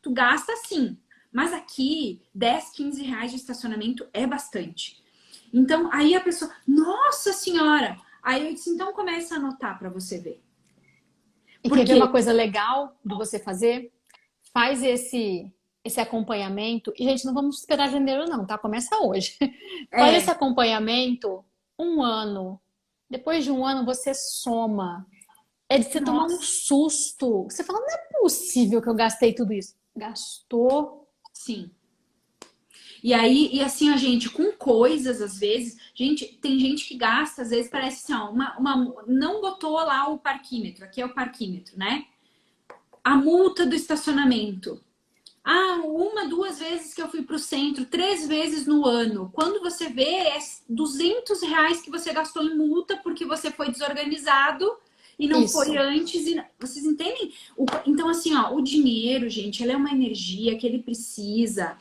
A: tu gasta sim. Mas aqui, 10, R$ 15 de estacionamento é bastante. Então, aí a pessoa, nossa senhora! Aí eu disse, então começa a anotar para você ver.
B: E
A: Por
B: quer ver
A: quê?
B: uma coisa legal de você fazer? Faz esse acompanhamento. E, gente, não vamos esperar janeiro, não, tá? Começa hoje. Faz esse
A: É,
B: acompanhamento um ano. Depois de um ano, você soma. É de você tomar um
A: nossa,
B: susto. Você fala, não é possível que eu gastei tudo isso. Gastou.
A: sim. E aí, e assim, a gente, com coisas, às vezes, gente, tem gente que gasta, às vezes parece assim, ó, não botou lá o parquímetro, aqui é o parquímetro, né? A multa do estacionamento. Ah, uma, duas vezes que eu fui pro centro, 3 vezes no ano. Quando você vê, é R$ 200 que você gastou em multa porque você foi desorganizado e não foi
B: Isso.
A: antes. Vocês entendem? Então, assim, ó, o dinheiro, gente, ele é uma energia que ele precisa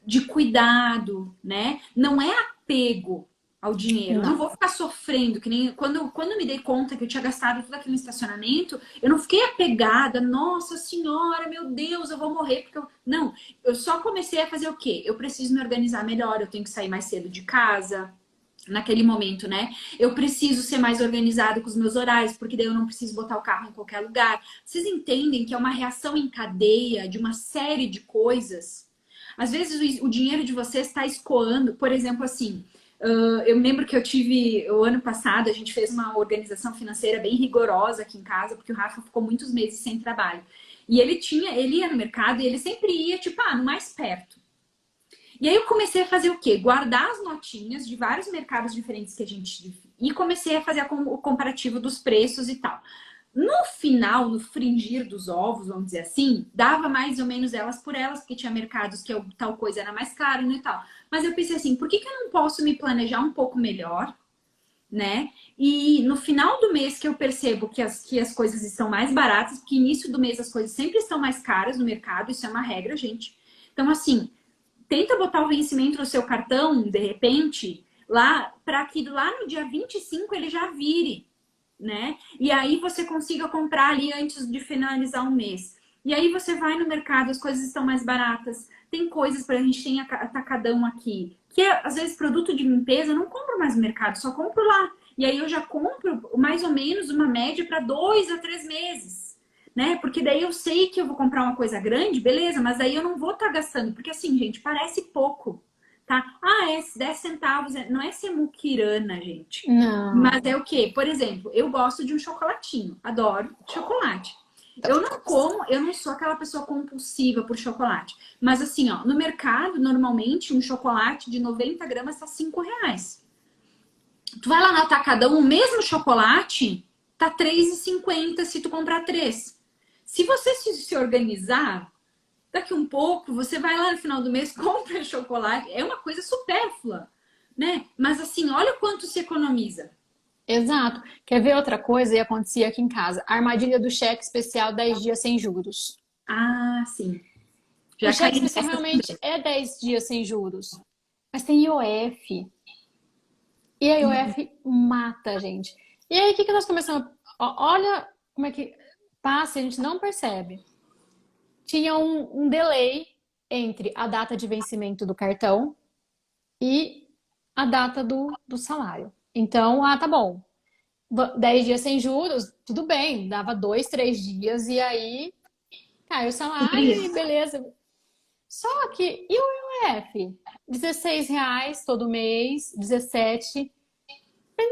A: de cuidado, né? Não é apego ao dinheiro. Eu não
B: Não.
A: vou ficar sofrendo, que nem quando eu me dei conta que eu tinha gastado tudo aquilo no estacionamento, eu não fiquei apegada, nossa senhora, meu Deus, eu vou morrer porque eu. Não, eu só comecei a fazer o quê? Eu preciso me organizar melhor, eu tenho que sair mais cedo de casa. Naquele momento, né? Eu preciso ser mais organizado com os meus horários, porque daí eu não preciso botar o carro em qualquer lugar. Vocês entendem que é uma reação em cadeia de uma série de coisas? Às vezes o dinheiro de vocês está escoando, por exemplo, assim. Eu me lembro que eu tive, o ano passado, a gente fez uma organização financeira bem rigorosa aqui em casa, porque o Rafa ficou muitos meses sem trabalho. E ele ia no mercado e ele sempre ia, tipo, no mais perto. E aí eu comecei a fazer o quê? Guardar as notinhas de vários mercados diferentes que a gente. E comecei a fazer o comparativo dos preços e tal. No final, no fringir dos ovos, vamos dizer assim, dava mais ou menos elas por elas, porque tinha mercados que tal coisa era mais caro e tal. Mas eu pensei assim, por que que eu não posso me planejar um pouco melhor, né? E no final do mês que eu percebo que as coisas estão mais baratas, porque início do mês as coisas sempre estão mais caras no mercado, isso é uma regra, gente. Então, assim, tenta botar o vencimento no seu cartão, de repente, lá, para que lá no dia 25 ele já vire, né? E aí você consiga comprar ali antes de finalizar o mês. E aí você vai no mercado, as coisas estão mais baratas. Tem coisas, para a gente tem atacadão aqui, que é, às vezes produto de limpeza, eu não compro mais no mercado, só compro lá. E aí eu já compro mais ou menos uma média para 2 a 3 meses, né? Porque daí eu sei que eu vou comprar uma coisa grande, beleza, mas daí eu não vou estar gastando, porque assim, gente, parece pouco, tá? Ah, é 10 centavos, não é ser muquirana, gente. Mas
B: Não.
A: é o quê? Por exemplo, eu gosto de um chocolatinho, adoro chocolate. Eu não como, eu não sou aquela pessoa compulsiva por chocolate. Mas assim, ó, no mercado, normalmente, um chocolate de 90 gramas tá R$ 5. Tu vai lá no Atacadão, o mesmo chocolate tá R$ 3,50 se tu comprar três. Se você se organizar, daqui um pouco, você vai lá no final do mês, compra chocolate. É uma coisa supérflua, né? Mas assim, olha quanto se economiza.
B: Exato. Quer ver outra coisa? E acontecia aqui em casa. A armadilha do cheque especial 10 dias sem juros.
A: Ah, sim.
B: O
A: Já
B: cheque
A: caí
B: especial
A: nessa
B: realmente
A: também.
B: é 10 dias sem juros. Mas tem IOF. E a IOF mata a gente. E aí, o que que nós começamos? Olha como é que passa e a gente não percebe. Tinha um delay entre a data de vencimento do cartão e a data do salário. Então, tá bom. 10 dias sem juros, tudo bem, dava 2, 3 dias e aí caiu o salário
A: Cobria.
B: e beleza. Só que, e o IOF? R$ 16 todo mês, 17.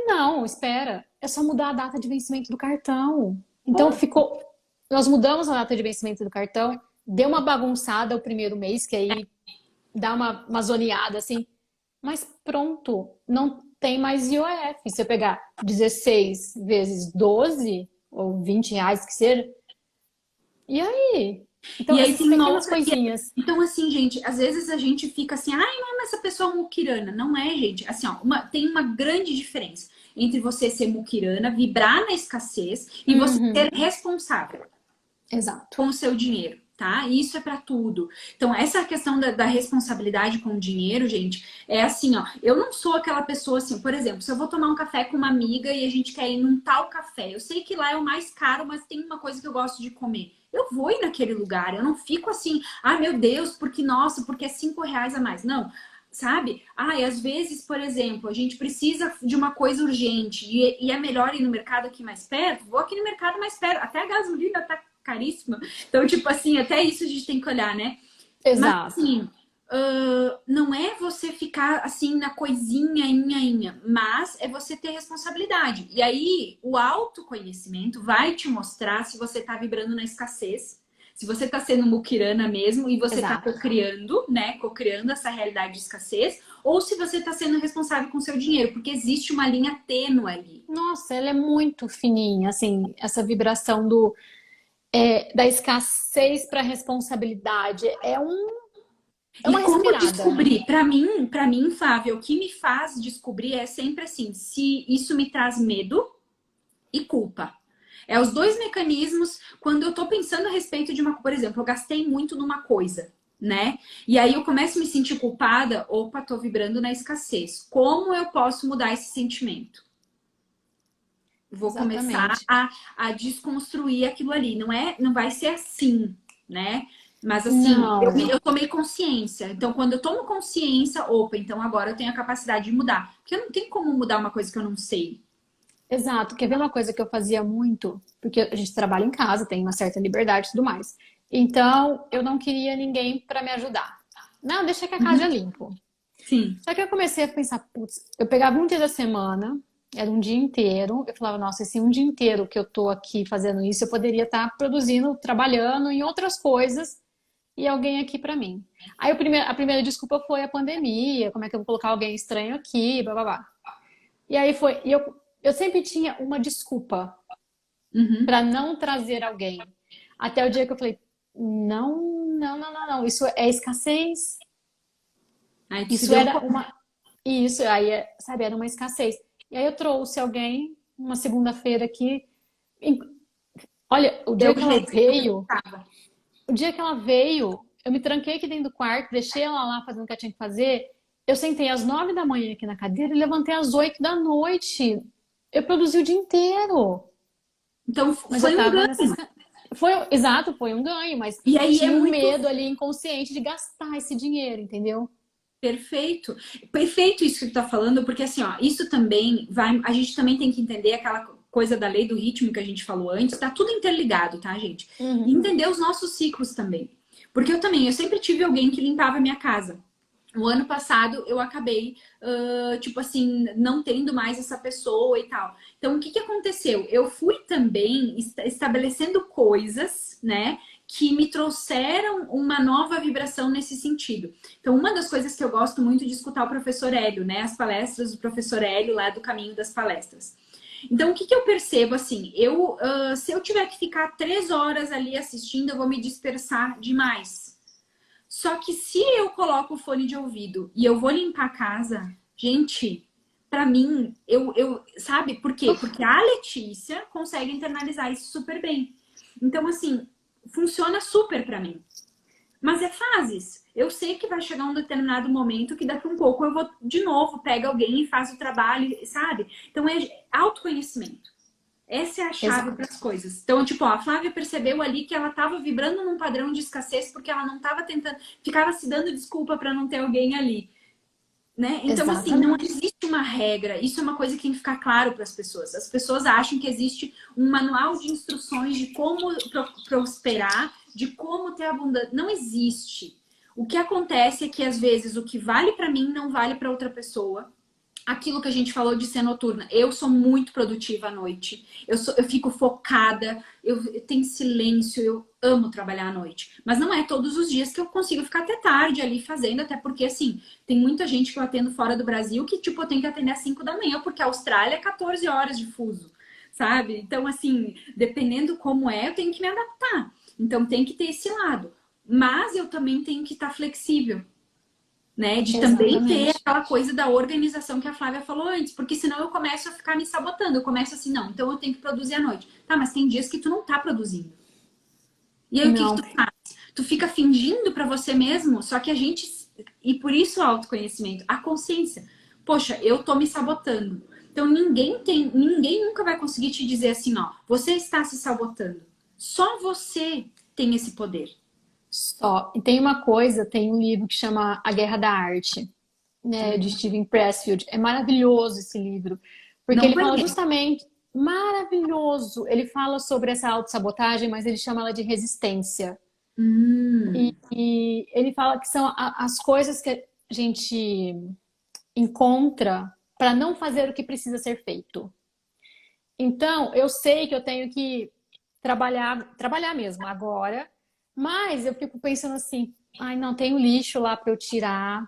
B: Não, espera, é só mudar a data de vencimento do cartão. Então ficou. Nós mudamos a data de vencimento do cartão, deu uma bagunçada o primeiro mês, que aí dá uma zoneada assim, mas pronto, não tem mais IOF. Se você pegar 16 vezes 12 ou R$ 20 que seja, e aí? Então,
A: E aí
B: essas
A: tem uma
B: pequenas
A: outra que é.
B: coisinhas.
A: Então, assim, gente, às vezes a gente fica assim, ai, não, mas essa pessoa é muquirana. Não é, gente. Assim, ó, tem uma grande diferença entre você ser muquirana, vibrar na escassez e você ser
B: Uhum,
A: responsável
B: exato.
A: com o seu dinheiro, tá? E isso é para tudo. Então, essa questão da responsabilidade com o dinheiro, gente, é assim, ó. Eu não sou aquela pessoa assim, por exemplo, se eu vou tomar um café com uma amiga e a gente quer ir num tal café, eu sei que lá é o mais caro, mas tem uma coisa que eu gosto de comer. Eu vou ir naquele lugar, eu não fico assim, ah, meu Deus, porque, nossa, porque é R$ 5 a mais. Não, sabe? Ah, e às vezes, por exemplo, a gente precisa de uma coisa urgente e é melhor ir no mercado aqui mais perto, vou aqui no mercado mais perto. Até a gasolina tá caríssima. Então, tipo assim, até isso a gente tem que olhar, né? Mas
B: Exato.
A: assim, não é você ficar assim na coisinha, inha, mas é você ter responsabilidade. E aí, o autoconhecimento vai te mostrar se você tá vibrando na escassez, se você tá sendo muquirana mesmo e você tá
B: Exato.
A: cocriando, né? Cocriando essa realidade de escassez, ou se você tá sendo responsável com o seu dinheiro, porque existe uma linha tênue ali.
B: Nossa, ela é muito fininha, assim, essa vibração da escassez para responsabilidade. É
A: E
B: uma
A: como
B: respirada.
A: descobrir? Para mim, Flávia, o que me faz descobrir é sempre assim, se isso me traz medo e culpa. É os dois mecanismos quando eu tô pensando a respeito de uma, por exemplo, eu gastei muito numa coisa, né? E aí eu começo a me sentir culpada, opa, tô vibrando na escassez. Como eu posso mudar esse sentimento? Vou começar
B: Exatamente.
A: a desconstruir aquilo ali. Não vai ser assim, né? Mas assim,
B: Não.
A: eu tomei consciência. Então, quando eu tomo consciência, opa, então agora eu tenho a capacidade de mudar. Porque eu não tenho como mudar uma coisa que eu não sei.
B: Exato. Quer ver uma coisa que eu fazia muito? Porque a gente trabalha em casa, tem uma certa liberdade e tudo mais. Então, eu não queria ninguém para me ajudar. Não, deixa que a casa é limpo.
A: Sim.
B: Só que eu comecei a pensar, putz, eu pegava um dia da semana, era um dia inteiro, eu falava, nossa, esse um dia inteiro que eu tô aqui fazendo isso, eu poderia estar produzindo, trabalhando em outras coisas e alguém aqui para mim. Aí a primeira desculpa foi a pandemia, como é que eu vou colocar alguém estranho aqui, blá blá blá. E aí foi, eu sempre tinha uma desculpa.
A: Uhum.
B: para não trazer alguém. Até o dia que eu falei, não, não, não, não, não, isso é escassez.
A: Aí tu se
B: Isso
A: deu
B: era
A: conta.
B: uma, isso aí, sabe, era uma escassez. E aí eu trouxe alguém uma segunda-feira aqui. e- Olha,
A: Deu jeito.
B: o dia que ela veio, eu me tranquei aqui dentro do quarto, deixei ela lá fazendo o que ela tinha que fazer. Eu sentei às 9 da manhã aqui na cadeira e levantei às 8 da noite. Eu produzi o dia inteiro.
A: Então
B: Mas eu
A: foi um
B: tava nessa.
A: ganho.
B: Foi, exato, foi um ganho, mas
A: E aí é
B: tinha um
A: muito
B: medo ali inconsciente de gastar esse dinheiro, entendeu?
A: perfeito. Perfeito isso que tu tá falando, porque assim, ó, isso também vai. A gente também tem que entender aquela coisa da lei do ritmo que a gente falou antes, tá tudo interligado, tá, gente? E
B: Uhum.
A: entender os nossos ciclos também. Porque eu sempre tive alguém que limpava a minha casa. O ano passado eu acabei, tipo assim, não tendo mais essa pessoa e tal. Então, o que que aconteceu? Eu fui também estabelecendo coisas, né, que me trouxeram uma nova vibração nesse sentido. Então, uma das coisas que eu gosto muito de escutar o professor Hélio, né, as palestras do professor Hélio lá do Caminho das Palestras. Então, o que que eu percebo assim? Se eu tiver que ficar 3 horas ali assistindo, eu vou me dispersar demais. Só que se eu coloco o fone de ouvido e eu vou limpar a casa, gente, pra mim, sabe por quê? Porque a Letícia consegue internalizar isso super bem. Então, assim, funciona super pra mim. Mas é fases. Eu sei que vai chegar um determinado momento que daqui a um pouco eu vou de novo, pega alguém e faz o trabalho, sabe? Então é autoconhecimento. Essa é a chave para
B: Exato.
A: as coisas. Então, tipo, ó, a Flávia percebeu ali que ela estava vibrando num padrão de escassez porque ela não estava tentando, ficava se dando desculpa para não ter alguém ali, né? Então, assim, não
B: Exatamente.
A: existe uma regra. Isso é uma coisa que tem que ficar claro para as pessoas. As pessoas acham que existe um manual de instruções de como prosperar, de como ter abundância. Não existe. O que acontece é que às vezes o que vale para mim não vale para outra pessoa, aquilo que a gente falou de ser noturna. Eu sou muito produtiva à noite. Eu fico focada, eu tenho silêncio, eu amo trabalhar à noite. Mas não é todos os dias que eu consigo ficar até tarde ali fazendo, até porque, assim, tem muita gente que eu atendo fora do Brasil que, tipo, eu tenho que atender às 5 da manhã, porque a Austrália é 14 horas de fuso, sabe? Então, assim, dependendo como é, eu tenho que me adaptar. Então, tem que ter esse lado. Mas eu também tenho que estar flexível, né? De também ter
B: Exatamente.
A: aquela coisa da organização que a Flávia falou antes, porque senão eu começo a ficar me sabotando. Eu começo assim, não, então eu tenho que produzir à noite. Tá, mas tem dias que tu não tá produzindo. E aí o que que
B: Não,
A: tu faz? Tu fica fingindo para você mesmo, só que a gente. E por isso o autoconhecimento, a consciência. Poxa, eu tô me sabotando. Então ninguém nunca vai conseguir te dizer assim, ó, você está se sabotando. Só você tem esse poder.
B: só. E tem uma coisa, tem um livro que chama A Guerra da Arte, né, de Steven Pressfield. É maravilhoso esse livro, porque
A: Não
B: ele fala
A: conheço.
B: justamente, maravilhoso. Ele fala sobre essa autossabotagem, mas ele chama ela de resistência.
A: Hum,
B: E ele fala que são as coisas que a gente encontra para não fazer o que precisa ser feito. Então, eu sei que eu tenho que trabalhar mesmo agora, mas eu fico pensando assim, ai, não, tem um lixo lá para eu tirar,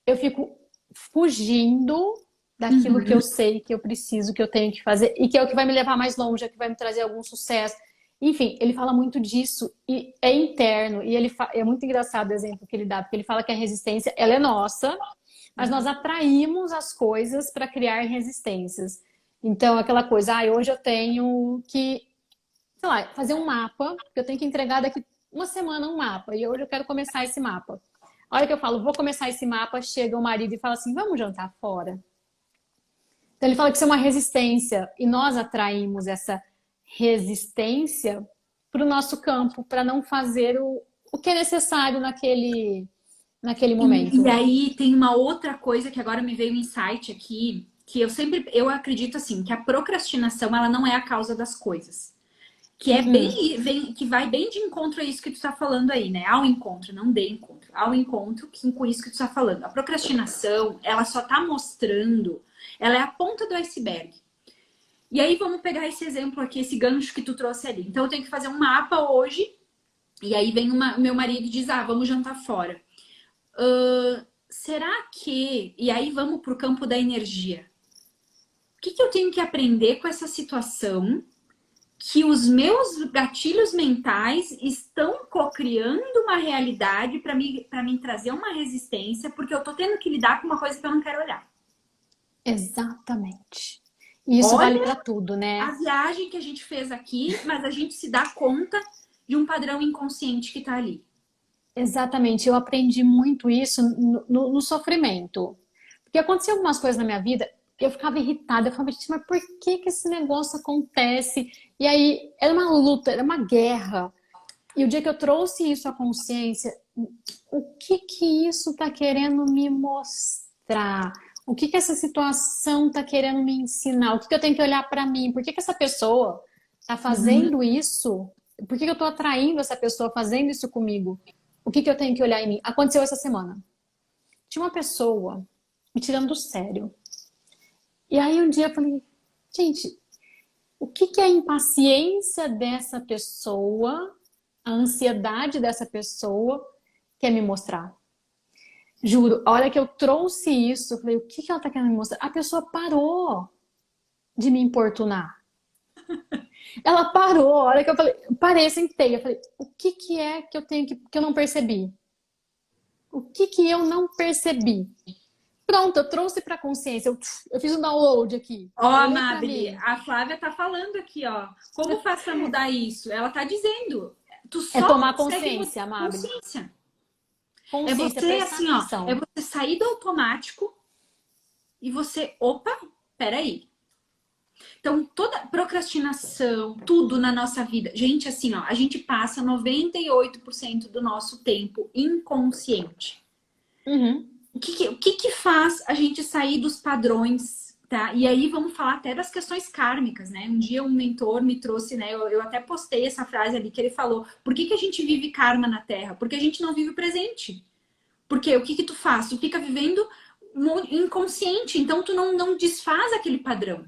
B: eu fico fugindo daquilo que eu
A: uhum.
B: sei que eu preciso, que eu tenho que fazer e que é o que vai me levar mais longe, é o que vai me trazer algum sucesso. Enfim, ele fala muito disso e é interno e é muito engraçado o exemplo que ele dá, porque ele fala que a resistência, ela é nossa, mas nós atraímos as coisas para criar resistências. Então, aquela coisa, hoje eu tenho que, sei lá, fazer um mapa, que eu tenho que entregar daqui uma semana um mapa, e hoje eu quero começar esse mapa. A hora que eu falo, vou começar esse mapa, chega o marido e fala assim, vamos jantar fora. Então, ele fala que isso é uma resistência, e nós atraímos essa resistência para o nosso campo, para não fazer o que é necessário naquele
A: E
B: momento.
A: aí tem uma outra coisa que agora me veio um insight aqui, que eu acredito assim, que a procrastinação ela não é a causa das coisas. Que é que vai bem de encontro a isso que tu tá falando aí, né? Ao encontro, não de encontro. Ao encontro com isso que tu tá falando. A procrastinação, ela só tá mostrando, ela é a ponta do iceberg. E aí vamos pegar esse exemplo aqui, esse gancho que tu trouxe ali. Então eu tenho que fazer um mapa hoje, e aí vem meu marido e diz: "Ah, vamos jantar fora". Será que. E aí vamos para o campo da energia. O que eu tenho que aprender com essa situação que os meus gatilhos mentais estão cocriando uma realidade para mim trazer uma resistência, porque eu tô tendo que lidar com uma coisa que eu não quero olhar.
B: Exatamente. E isso vale
A: Olha
B: para tudo,
A: a
B: né?
A: viagem que a gente fez aqui, mas a gente se dá conta de um padrão inconsciente que tá ali.
B: Exatamente. Eu aprendi muito isso no sofrimento. Porque aconteceu algumas coisas na minha vida, eu ficava irritada, eu falava, gente, mas por que que esse negócio acontece? E aí era uma luta, era uma guerra. E o dia que eu trouxe isso à consciência, o que que isso está querendo me mostrar? O que que essa situação está querendo me ensinar? O que que eu tenho que olhar para mim? Por que que essa pessoa está
A: Uhum.
B: fazendo isso? Por que que eu estou atraindo essa pessoa fazendo isso comigo? O que que eu tenho que olhar em mim? Aconteceu essa semana. Tinha uma pessoa me tirando do sério. E aí um dia eu falei, gente, o que que é a impaciência dessa pessoa, a ansiedade dessa pessoa quer me mostrar? Juro, a hora que eu trouxe isso, eu falei, o que que ela tá querendo me mostrar? A pessoa parou de me importunar. Ela parou, a hora que eu falei, parei, sentei, eu falei, o que que é que eu tenho que eu não percebi? O que que eu não percebi? Pronto, eu trouxe pra consciência, eu fiz um download aqui.
A: Ó,
B: Eu olhei pra
A: Amabile,
B: mim.
A: a Flávia tá falando aqui, ó. Como faz para mudar isso? Ela tá dizendo, tu
B: É
A: só
B: tomar
A: consegue mudar
B: consciência,
A: a
B: amable.
A: consciência. É
B: Consciência,
A: você
B: prestar
A: assim, ó, é
B: atenção.
A: você sair do automático e você, opa, peraí. Então, toda procrastinação, tudo na nossa vida, gente, assim, ó, a gente passa 98% do nosso tempo inconsciente.
B: Uhum.
A: O que faz a gente sair dos padrões, tá? E aí vamos falar até das questões kármicas, né? Um dia um mentor me trouxe, né? Eu até postei essa frase ali que ele falou: por que que a gente vive karma na Terra? Porque a gente não vive o presente. Porque o que que tu faz? Tu fica vivendo inconsciente, então tu não desfaz aquele padrão.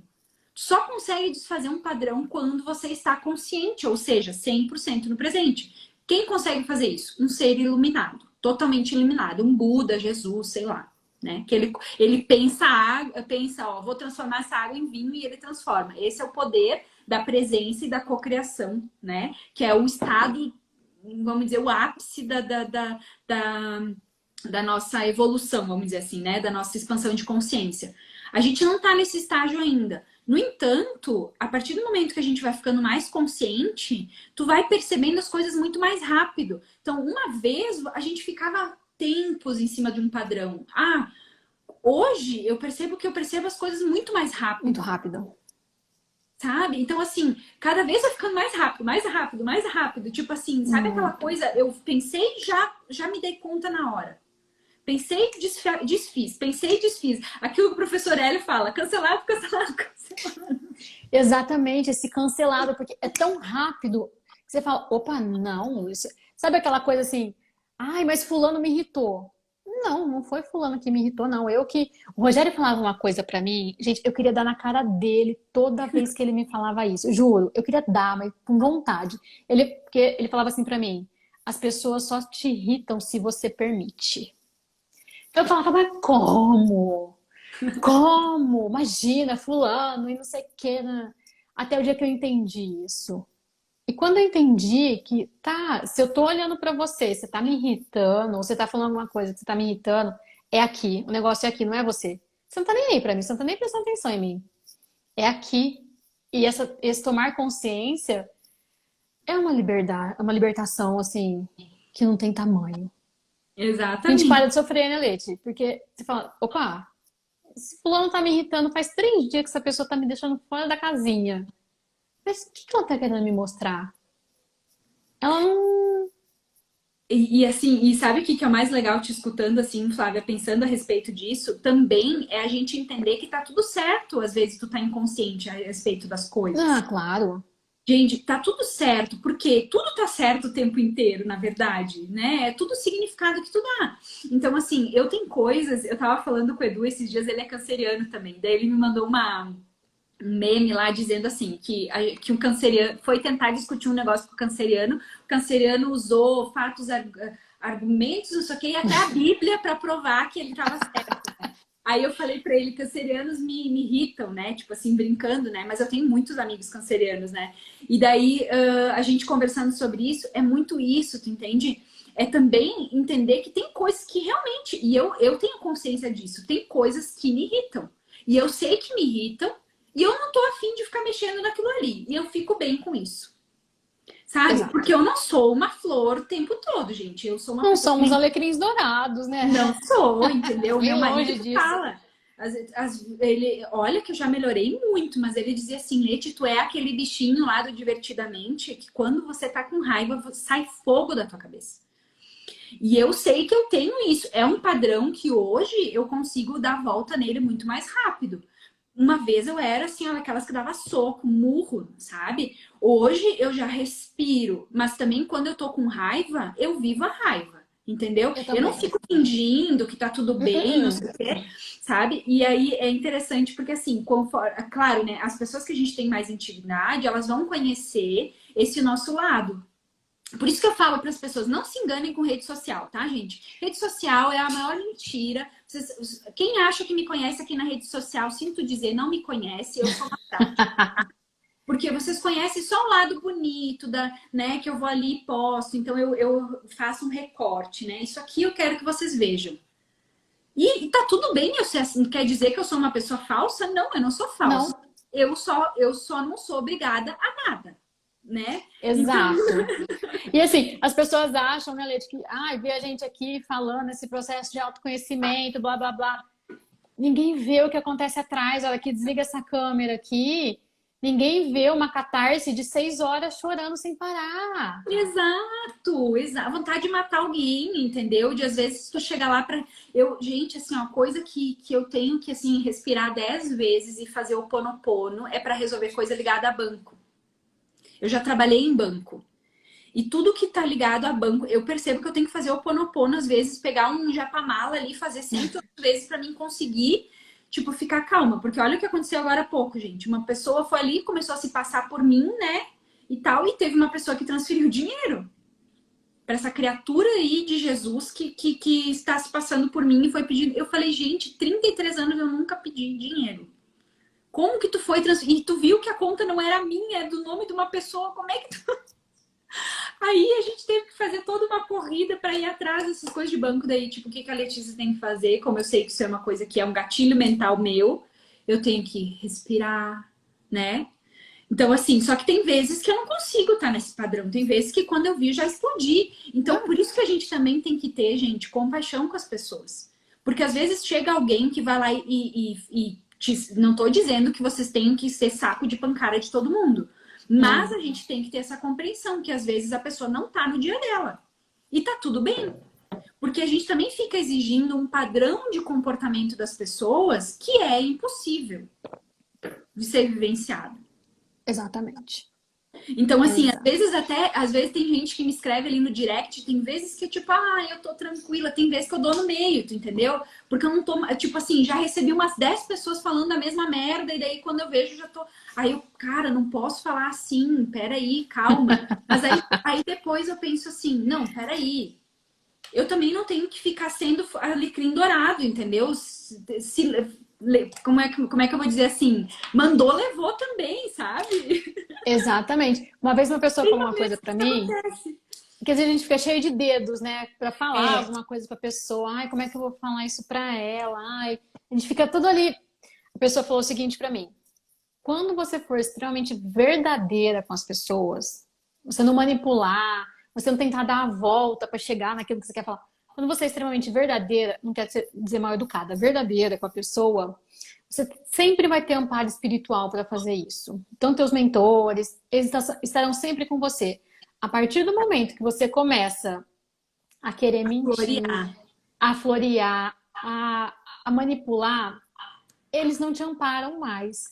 A: Tu só consegue desfazer um padrão quando você está consciente, ou seja, 100% no presente. Quem consegue fazer isso? Um ser iluminado, totalmente iluminado, um Buda, Jesus, sei lá. Né? Que ele pensa água, pensa, ó, vou transformar essa água em vinho e ele transforma. Esse é o poder da presença e da cocriação, né? Que é o estado, vamos dizer, o ápice da, da nossa evolução, vamos dizer assim, né? Da nossa expansão de consciência. A gente não está nesse estágio ainda. No entanto, a partir do momento que a gente vai ficando mais consciente, tu vai percebendo as coisas muito mais rápido. Então, uma vez a gente ficava tempos em cima de um padrão. Ah, hoje eu percebo que eu percebo as coisas muito mais
B: Muito
A: rápido,
B: rápido.
A: sabe? Então, assim, cada vez vai ficando mais rápido, mais rápido, mais rápido. Tipo assim, sabe aquela
B: Muito.
A: coisa? Eu pensei e já me dei conta na hora. Pensei e desfiz. Pensei e desfiz. Aquilo que o professor Hélio fala: cancelado, cancelado, cancelado.
B: Exatamente, esse cancelado, porque é tão rápido que você fala, opa, não, isso... Sabe aquela coisa assim, ai, mas fulano me irritou. Não, não foi fulano que me irritou, não. Eu que. O Rogério falava uma coisa pra mim, gente, eu queria dar na cara dele toda vez que ele me falava isso. Juro, eu queria dar, mas com vontade. Porque ele falava assim pra mim: as pessoas só te irritam se você permite. Eu falava, mas como? Como? Imagina, fulano e não sei o quê. Né? Até o dia que eu entendi isso. E quando eu entendi que, tá, se eu tô olhando pra você, você tá me irritando, ou você tá falando alguma coisa que você tá me irritando, é aqui. O negócio é aqui, não é você. Você não tá nem aí pra mim, você não tá nem prestando atenção em mim. É aqui. E esse tomar consciência é uma liberdade, é uma libertação, assim, que não tem tamanho. A gente para
A: Exatamente.
B: de sofrer, né, Leite? Porque você fala, opa, esse fulano tá me irritando faz 3 dias que essa pessoa tá me deixando fora da casinha. Mas o que que ela tá querendo me mostrar? Ela não.
A: E assim, e sabe o que é o mais legal te escutando assim, Flávia, pensando a respeito disso? Também é a gente entender que tá tudo certo, às vezes tu tá inconsciente a respeito das
B: Ah,
A: coisas.
B: claro.
A: Gente, tá tudo certo, porque tudo tá certo o tempo inteiro, na verdade, né? É tudo o significado que tu dá. Então, assim, eu tenho coisas, eu tava falando com o Edu esses dias, ele é canceriano também. Daí ele me mandou um meme lá dizendo assim, que um canceriano foi tentar discutir um negócio com o canceriano usou fatos, argumentos, não sei o que, e até a Bíblia para provar que ele estava certo. Aí eu falei pra ele, cancerianos me irritam, né? Tipo assim, brincando, né? Mas eu tenho muitos amigos cancerianos, né? E daí, a gente conversando sobre isso, é muito isso, tu entende? É também entender que tem coisas que realmente, e eu tenho consciência disso, tem coisas que me irritam. E eu sei que me irritam, e eu não tô afim de ficar mexendo naquilo ali. E eu fico bem com isso. Sabe?
B: Exato.
A: Porque eu não sou uma flor o tempo todo, gente. Eu sou uma
B: Não
A: pessoa que
B: somos alecrins dourados, né?
A: não sou, entendeu?
B: Nem
A: Meu
B: longe
A: marido
B: disso.
A: fala. Ele, olha que eu já melhorei muito, mas ele dizia assim, Leti, tu é aquele bichinho lá do Divertidamente que quando você tá com raiva, sai fogo da tua cabeça. E eu sei que eu tenho isso. É um padrão que hoje eu consigo dar a volta nele muito mais rápido. Uma vez eu era assim, ó, aquelas que dava soco, murro, sabe? Hoje eu já respiro, mas também quando eu tô com raiva, eu vivo a raiva, entendeu?
B: Eu
A: Eu não
B: também.
A: fico fingindo que tá tudo bem, não sei o
B: Uh-uh.
A: quê, sabe? E aí é interessante porque assim, conforme, claro, né, as pessoas que a gente tem mais intimidade, elas vão conhecer esse nosso lado. Por isso que eu falo para as pessoas, não se enganem com rede social, tá, gente? Rede social é a maior mentira. Quem acha que me conhece aqui na rede social, sinto dizer, não me conhece, eu sou uma prática. Porque vocês conhecem só o lado bonito, né? Que eu vou ali e posto, então eu faço um recorte, né? Isso aqui eu quero que vocês vejam. E tá tudo bem, eu sei, assim, quer dizer que eu sou uma pessoa falsa? Não, eu não sou falsa.
B: Não,
A: Eu só não sou obrigada a nada, né? Então,
B: exato. E assim, as pessoas acham, né, Leite, que vê a gente aqui falando esse processo de autoconhecimento, blá blá blá. Ninguém vê o que acontece atrás. Olha, que desliga essa câmera aqui. Ninguém vê uma catarse de 6 horas chorando sem parar.
A: exato. Vontade de matar alguém, entendeu? De às vezes tu chegar lá pra. Gente, assim, uma coisa que eu tenho que assim respirar 10 vezes e fazer o ponopono é pra resolver coisa ligada a banco. Eu já trabalhei em banco. E tudo que tá ligado a banco, eu percebo que eu tenho que fazer o ponopono, às vezes, pegar um japamala ali, fazer 108 vezes pra mim conseguir, tipo, ficar calma. Porque olha o que aconteceu agora há pouco, gente. Uma pessoa foi ali, começou a se passar por mim, né? E tal, e teve uma pessoa que transferiu dinheiro para essa criatura aí de Jesus que está se passando por mim e foi pedindo. Eu falei, gente, 33 anos eu nunca pedi dinheiro. Como que tu foi transferir? E tu viu que a conta não era minha, é do nome de uma pessoa. Como é que tu. Aí a gente teve que fazer toda uma corrida para ir atrás dessas coisas de banco. Daí, tipo, o que a Letícia tem que fazer? Como eu sei que isso é uma coisa que é um gatilho mental meu, eu tenho que respirar, né? Então, assim, só que tem vezes que eu não consigo estar nesse padrão. Tem vezes que quando eu vi, eu já explodi. Então, por isso que a gente também tem que ter, gente, compaixão com as pessoas. Porque às vezes chega alguém que vai lá não tô dizendo que vocês têm que ser saco de pancada de todo mundo. Mas a gente tem que ter essa compreensão que às vezes a pessoa não tá no dia dela. E tá tudo bem. Porque a gente também fica exigindo um padrão de comportamento das pessoas que é impossível de ser vivenciado.
B: Exatamente.
A: Então, assim,
B: Exato.
A: às vezes tem gente que me escreve ali no direct, tem vezes que, tipo, eu tô tranquila, tem vezes que eu dou no meio, tu entendeu? Porque eu não tô, tipo assim, já recebi umas 10 pessoas falando a mesma merda, e daí quando eu vejo, já tô. Aí eu, cara, não posso falar assim, peraí, calma. Mas aí depois eu penso assim, não, peraí. Eu também não tenho que ficar sendo alecrim dourado, entendeu? Como é que eu vou dizer assim? Mandou, levou também, sabe?
B: Exatamente. Uma vez uma pessoa
A: Tem
B: falou uma coisa
A: momentos
B: pra
A: que
B: mim,
A: acontece.
B: que às vezes a gente fica cheio de dedos, né, pra falar
A: É,
B: alguma coisa pra pessoa. Ai, como é que eu vou falar isso pra ela? Ai, a gente fica tudo ali. A pessoa falou o seguinte pra mim: quando você for extremamente verdadeira com as pessoas, você não manipular, você não tentar dar a volta pra chegar naquilo que você quer falar. Quando você é extremamente verdadeira, não quer dizer mal educada, verdadeira com a pessoa, você sempre vai ter amparo espiritual para fazer isso. Então, teus mentores, eles estarão sempre com você. A partir do momento que você começa a querer mentir,
A: florear.
B: a florear, a manipular, eles não te amparam mais.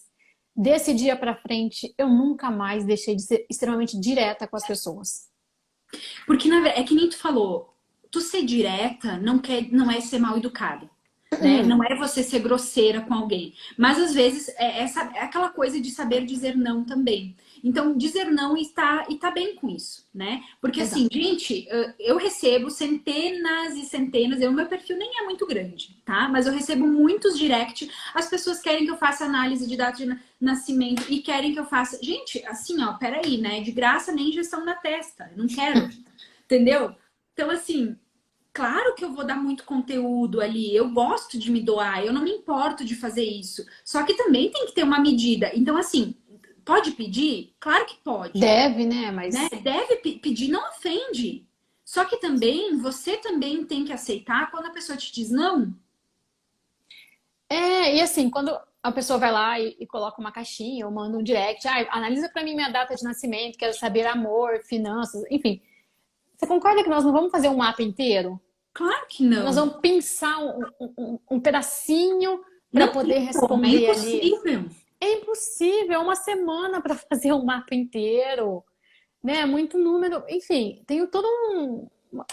B: Desse dia para frente, eu nunca mais deixei de ser extremamente direta com as pessoas.
A: Porque é que nem tu falou, tu ser direta não é ser mal educada. né? Não é você ser grosseira com alguém. Mas às vezes é aquela coisa de saber dizer não também. Então, dizer não e tá bem com isso, né? Porque assim,
B: Exato.
A: gente, eu recebo centenas e centenas, o meu perfil nem é muito grande, tá? Mas eu recebo muitos direct. As pessoas querem que eu faça análise de data de nascimento e querem que eu faça. Gente, assim, ó, peraí, né? De graça nem injeção na testa. Eu não quero, entendeu? Então, assim, claro que eu vou dar muito conteúdo ali. Eu gosto de me doar, eu não me importo de fazer isso. Só que também tem que ter uma medida. Então, assim, pode pedir? Claro que pode,
B: Deve, né?
A: né?
B: Mas
A: Deve pedir, não ofende. Só que também, você também tem que aceitar quando a pessoa te diz não.
B: e assim, quando a pessoa vai lá e coloca uma caixinha ou manda um direct, analisa pra mim minha data de nascimento, quero saber amor, finanças, enfim. Você concorda que nós não vamos fazer um mapa inteiro?
A: Claro que
B: Nós
A: não.
B: vamos pensar um pedacinho para
A: Não
B: poder
A: tem como, é
B: responder ali.
A: impossível.
B: É impossível, é uma semana para fazer um mapa inteiro, né? Muito número, enfim, tem todo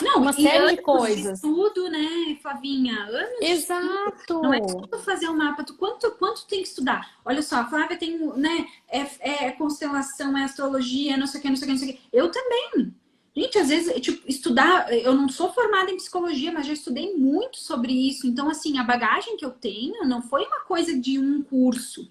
A: Não,
B: uma
A: e
B: série de
A: anos de
B: coisas.
A: estudo, né, Flavinha? Anos de estudo. Não é só
B: Exato,
A: tu fazer um mapa, quanto tem que estudar? Olha só, a Flávia tem, né, é constelação, é astrologia, não sei o que, não sei o que, não sei o que. Eu também. Gente, às vezes, tipo, estudar, eu não sou formada em psicologia, mas já estudei muito sobre isso. Então, assim, a bagagem que eu tenho não foi uma coisa de um curso,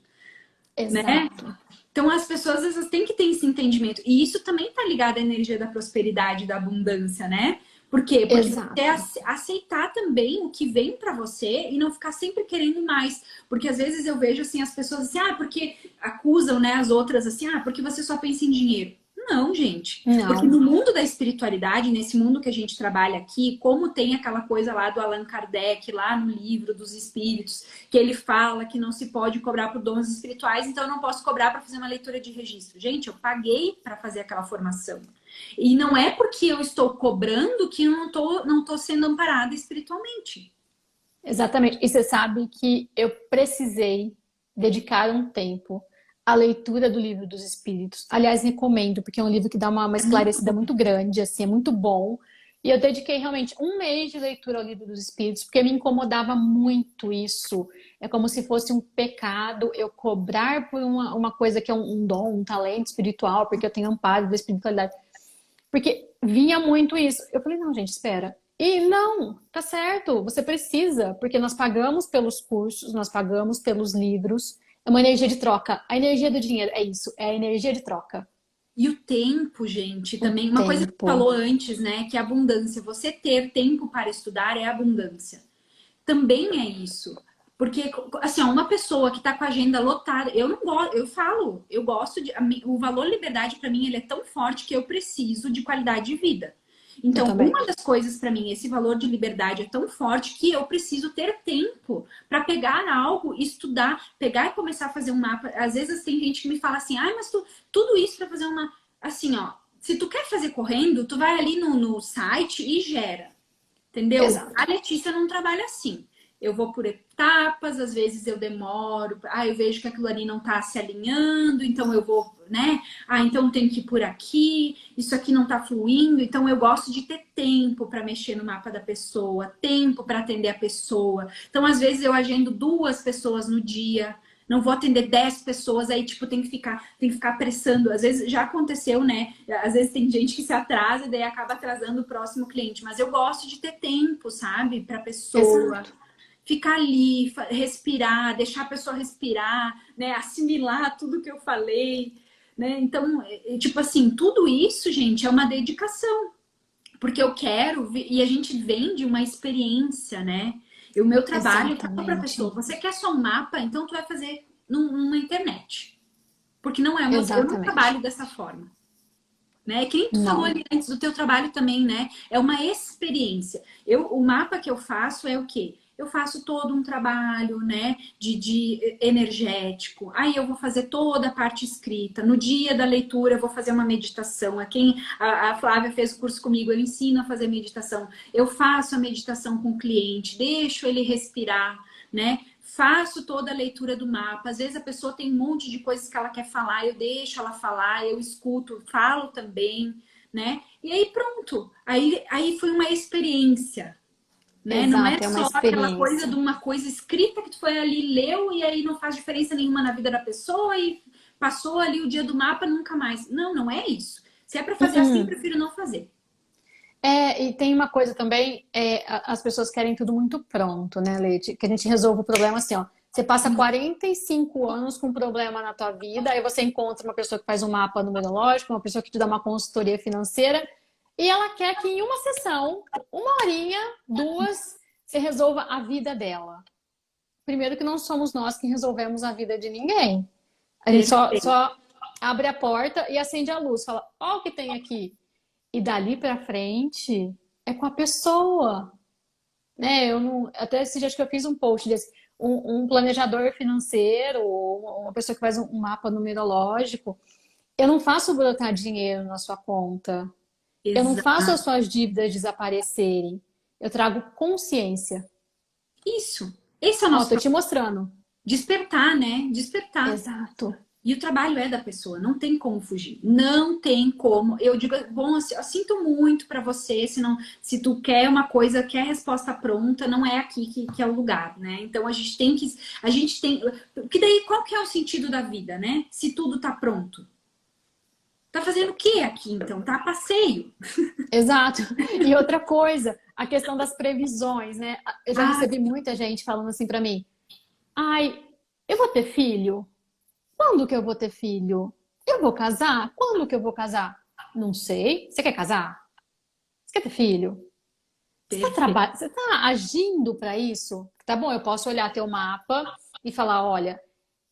A: né?
B: exato,
A: Então, as pessoas, às vezes, têm que ter esse entendimento. E isso também está ligado à energia da prosperidade, da abundância, né? Por quê? Porque você
B: exato.
A: aceitar também o que vem para você e não ficar sempre querendo mais. Porque às vezes eu vejo assim as pessoas assim, porque acusam, né, as outras assim, porque você só pensa em dinheiro. Não, gente. Porque
B: Não,
A: no mundo da espiritualidade, nesse mundo que a gente trabalha aqui, como tem aquela coisa lá do Allan Kardec, lá no livro dos espíritos, que ele fala que não se pode cobrar por dons espirituais, então eu não posso cobrar para fazer uma leitura de registro. Gente, eu paguei para fazer aquela formação. E não é porque eu estou cobrando que eu não tô sendo amparada espiritualmente.
B: exatamente. E você sabe que eu precisei dedicar um tempo à leitura do Livro dos Espíritos. Aliás, recomendo, porque é um livro que dá uma
A: É muito
B: esclarecida
A: bom.
B: muito grande, assim, é muito bom. E eu dediquei realmente um mês de leitura ao Livro dos Espíritos, porque me incomodava muito isso. É como se fosse um pecado eu cobrar por uma coisa que é um dom, um talento espiritual, porque eu tenho amparo da espiritualidade. Porque vinha muito isso. Eu falei, não, gente, espera. E não, tá certo, você precisa, porque nós pagamos pelos cursos, nós pagamos pelos livros. É uma energia de troca. A energia do dinheiro é isso, é a energia de troca.
A: E o tempo, gente,
B: O
A: também. Uma coisa que você
B: tempo.
A: falou antes, né? Que a abundância, você ter tempo para estudar é abundância. Também é isso. Porque, assim, ó, uma pessoa que está com a agenda lotada, eu não gosto, eu falo, eu gosto de. O valor liberdade, para mim, ele é tão forte que eu preciso de qualidade de vida.
B: Eu
A: Então,
B: também.
A: uma das coisas para mim, esse valor de liberdade é tão forte que eu preciso ter tempo para pegar algo, estudar, pegar e começar a fazer um mapa. Às vezes tem gente que me fala assim, mas tudo isso para fazer uma. Assim, ó, se tu quer fazer correndo, tu vai ali no site e gera. Entendeu? A
B: Exato.
A: Letícia não trabalha assim. Eu vou por etapas, às vezes eu demoro. Eu vejo que aquilo ali não tá se alinhando, então eu vou, né? Então tem que ir por aqui, isso aqui não tá fluindo. Então eu gosto de ter tempo para mexer no mapa da pessoa, tempo para atender a pessoa. Então, às vezes, eu agendo 2 pessoas no dia. Não vou atender 10 pessoas, aí, tipo, tem que ficar apressando. Às vezes já aconteceu, né? Às vezes tem gente que se atrasa e daí acaba atrasando o próximo cliente. Mas eu gosto de ter tempo, sabe? Pra pessoa
B: Exato.
A: ficar ali, respirar, deixar a pessoa respirar, né? Assimilar tudo que eu falei, né? Então, tipo assim, tudo isso, gente, é uma dedicação. Porque eu quero, e a gente vende uma experiência, né? E o meu trabalho tá para a pessoa.
B: Exatamente.
A: Você quer só um mapa, então tu vai fazer numa internet. Porque não é o meu, eu não
B: Exatamente.
A: trabalho dessa forma. Né? Que nem tu falou
B: Não.
A: ali antes do teu trabalho também, né? É uma experiência. O mapa que eu faço é o quê? Eu faço todo um trabalho, né, de energético. Aí eu vou fazer toda a parte escrita. No dia da leitura eu vou fazer uma meditação. A Flávia fez o curso comigo, eu ensino a fazer meditação. Eu faço a meditação com o cliente, deixo ele respirar, né? Faço toda a leitura do mapa. Às vezes a pessoa tem um monte de coisas que ela quer falar, eu deixo ela falar, eu escuto, falo também, né? E aí pronto. Aí foi uma experiência, né? Não é
B: Exato, é uma
A: só aquela coisa
B: experiência.
A: de uma coisa escrita que tu foi ali, leu e aí não faz diferença nenhuma na vida da pessoa e passou ali o dia do mapa nunca mais. Não, não é isso. Se é para fazer assim,
B: Uh-uh.
A: prefiro não fazer.
B: E tem uma coisa também, as pessoas querem tudo muito pronto, né, Leite? Que a gente resolva o problema assim, ó. Você passa 45 anos com um problema na tua vida, aí você encontra uma pessoa que faz um mapa numerológico, uma pessoa que te dá uma consultoria financeira, e ela quer que em uma sessão, uma horinha, duas, você resolva a vida dela. Primeiro que não somos nós que resolvemos a vida de ninguém. A gente
A: Perfeito.
B: só abre a porta e acende a luz, fala, ó o que tem aqui. E dali pra frente é com a pessoa, né? Eu não, até esse dia acho que eu fiz um post desse, um planejador financeiro, ou uma pessoa que faz um mapa numerológico. Eu não faço brotar dinheiro na sua conta. Eu não faço as
A: Exato.
B: suas dívidas desaparecerem. Eu trago consciência.
A: Isso. Esse é o
B: Ó,
A: nosso
B: tô te
A: propósito.
B: mostrando.
A: Despertar, né? Despertar.
B: Exato.
A: E o trabalho é da pessoa, não tem como fugir. Não tem como. Eu digo, bom, eu sinto muito para você, se não, se tu quer uma coisa, quer resposta pronta, não é aqui que é o lugar, né? Então a gente tem, que daí qual que é o sentido da vida, né? Se tudo tá pronto. Tá fazendo o que aqui então? Tá a passeio.
B: Exato. E outra coisa, a questão das previsões, né? Eu já
A: Ah,
B: recebi muita gente falando assim pra mim: ai, eu vou ter filho? Quando que eu vou ter filho? Eu vou casar? Quando que eu vou casar? Não sei. Você quer casar? Você quer ter filho?
A: perfeito.
B: Você está agindo para isso? Tá bom, eu posso olhar teu mapa e falar, olha,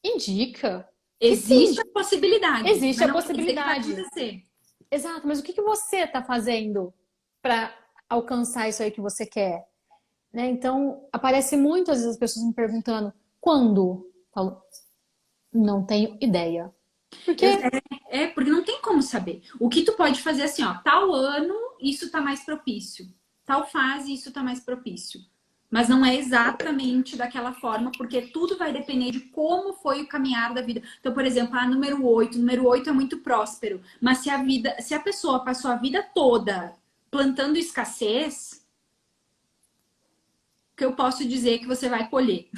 B: indica que
A: Existe
B: sim,
A: a possibilidade,
B: existe
A: mas
B: a
A: não quer dizer que vai
B: possibilidade.
A: acontecer.
B: Exato, mas o que que você está fazendo para alcançar isso aí que você quer? Né? Então, aparece muito às vezes as pessoas me perguntando, quando? Eu falo, não tenho ideia.
A: Eu-
B: Porque,
A: porque não tem como saber. O que tu pode fazer assim, ó, tal ano isso tá mais propício, tal fase isso tá mais propício. Mas não é exatamente daquela forma, porque tudo vai depender de como foi o caminhar da vida. Então, por exemplo, número 8 é muito próspero, mas se a pessoa passou a vida toda plantando escassez, que eu posso dizer que você vai colher,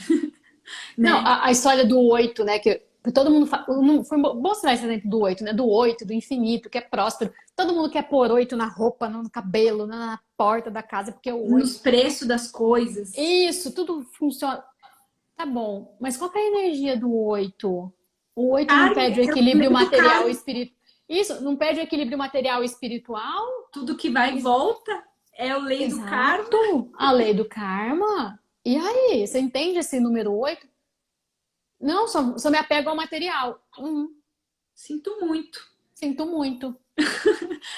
B: não,
A: né?
B: a história do oito, né, que todo mundo fala, foi bom mostrar esse exemplo do oito, né, do oito, do infinito, que é próspero. Todo mundo quer pôr oito na roupa, no cabelo, na porta da casa, porque é o
A: Nos
B: oito.
A: preços das coisas.
B: Isso, tudo funciona. Tá bom, mas qual que é a energia do oito? O oito não
A: Karma,
B: pede o
A: é o
B: equilíbrio
A: do
B: material e
A: karma.
B: espiritual. Isso, não pede o equilíbrio material e espiritual?
A: Tudo que vai e volta é a lei do karma.
B: Exato, a lei do karma. E aí, você entende esse número oito? Não, só me apego ao material.
A: Sinto muito.
B: Sinto muito.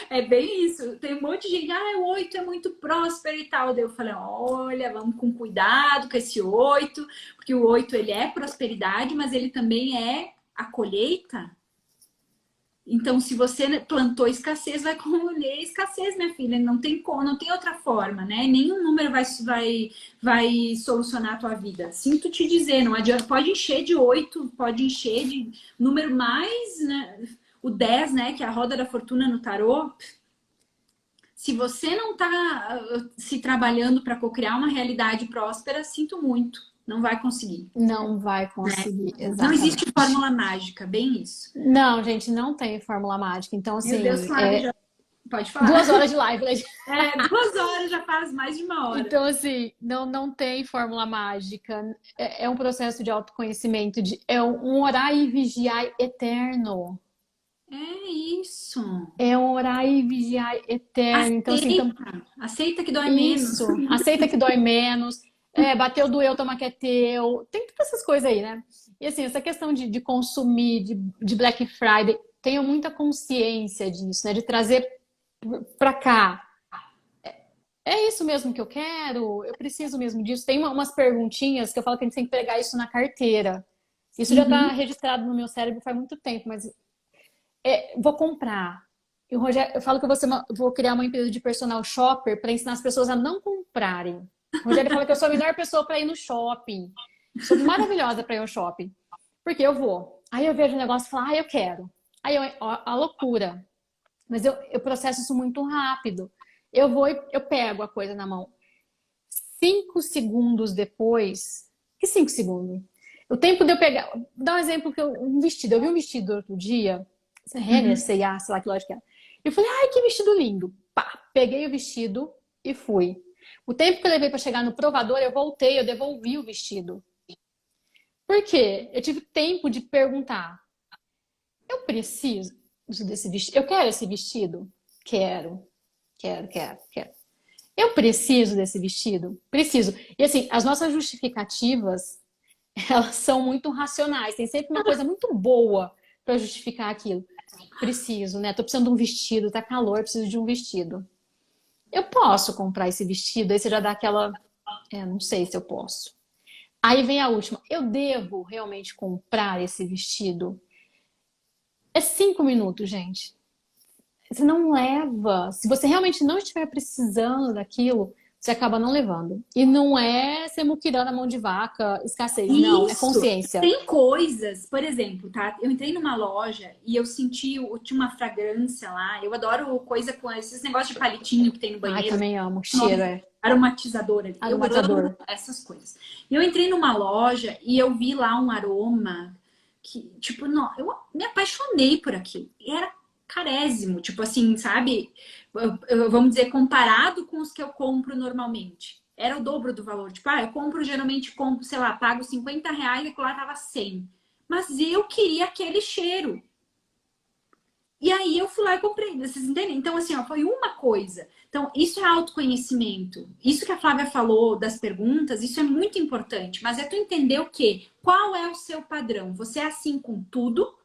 A: É bem isso. Tem um monte de gente, o 8 é muito próspero e tal. Daí eu falei, olha, vamos com cuidado com esse 8, porque o 8 ele é prosperidade, mas ele também é a colheita. Então, se você plantou escassez, vai colher escassez, minha filha. Não tem como, não tem outra forma, né? Nenhum número vai solucionar a tua vida. Sinto te dizer, não adianta. Pode encher de 8, pode encher de número mais, né? O 10, né? Que é a roda da fortuna no tarô. Se você não está se trabalhando para cocriar uma realidade próspera, sinto muito. Não vai conseguir.
B: Não vai conseguir,
A: Não existe
B: exatamente.
A: fórmula mágica, bem isso.
B: Não, gente, não tem fórmula mágica. Então,
A: Meu Deus,
B: assim,
A: Flávia, já pode falar.
B: 2 horas de live, né?
A: 2 horas já faz mais de uma hora.
B: Então, assim, não tem fórmula mágica. É um processo de autoconhecimento, é um orar e vigiar eterno.
A: É isso.
B: É um orar e vigiar eterno. Então, assim,
A: Aceita. Aceita que dói menos.
B: isso. Aceita que dói menos. Bateu, doeu, toma que é teu. Tem todas essas coisas aí, né? E assim, essa questão de consumir, de Black Friday, tenho muita consciência disso, né? De trazer pra cá. É isso mesmo que eu quero? Eu preciso mesmo disso? Tem umas perguntinhas que eu falo que a gente tem que pegar isso na carteira. Isso já está
A: Uhum.
B: registrado no meu cérebro faz muito tempo, mas vou comprar. E o Rogério, eu falo que vou criar uma empresa de personal shopper para ensinar as pessoas a não comprarem. O Rogério fala que eu sou a melhor pessoa para ir no shopping. Sou maravilhosa para ir ao shopping. Porque eu vou. Aí eu vejo o negócio e falo, eu quero. Aí ó, a loucura. Mas eu processo isso muito rápido. Eu vou e eu pego a coisa na mão. 5 segundos depois, que 5 segundos? O tempo de eu pegar, vou dar um exemplo que um vestido, eu vi um vestido outro dia, Renner,
A: Uhum.
B: C&A, sei lá que loja que é. Eu falei, ai, que vestido lindo. Pá, peguei o vestido e fui. O tempo que eu levei para chegar no provador, eu voltei, eu devolvi o vestido. Por quê? Eu tive tempo de perguntar, eu preciso desse vestido? Eu quero esse vestido? Quero, quero. Eu preciso desse vestido? Preciso. E assim, as nossas justificativas, elas são muito racionais. Tem sempre uma coisa muito boa para justificar aquilo. Preciso, né? Tô precisando de um vestido, tá calor, preciso de um vestido. Eu posso comprar esse vestido? Aí você já dá aquela, não sei se eu posso. Aí vem a última. Eu devo realmente comprar esse vestido? É 5 minutos, gente. Você não leva. Se você realmente não estiver precisando daquilo, você acaba não levando. E não é ser muquirana, mão de vaca, escassez. Não, é
A: Isso!
B: consciência.
A: Tem coisas, por exemplo, tá? Eu entrei numa loja e eu senti, tinha uma fragrância lá. Eu adoro coisa com esses negócios de palitinho que tem no
B: Ai,
A: banheiro.
B: também amo. Cheiro,
A: Nome
B: é.
A: aromatizador ali. Eu amo
B: Aromatizador.
A: essas coisas. E eu entrei numa loja e eu vi lá um aroma que, tipo, não, eu me apaixonei por aquilo. E era carésimo, tipo assim, sabe? Vamos dizer, comparado com os que eu compro normalmente. Era o dobro do valor. Tipo, eu compro, geralmente compro, sei lá, pago R$ 50 e lá tava 100. Mas eu queria aquele cheiro. E aí eu fui lá e comprei, vocês entendem? Então, assim, ó, foi uma coisa. Então, isso é autoconhecimento. Isso que a Flávia falou das perguntas, isso é muito importante. Mas é tu entender o quê? Qual é o seu padrão? Você é assim com tudo?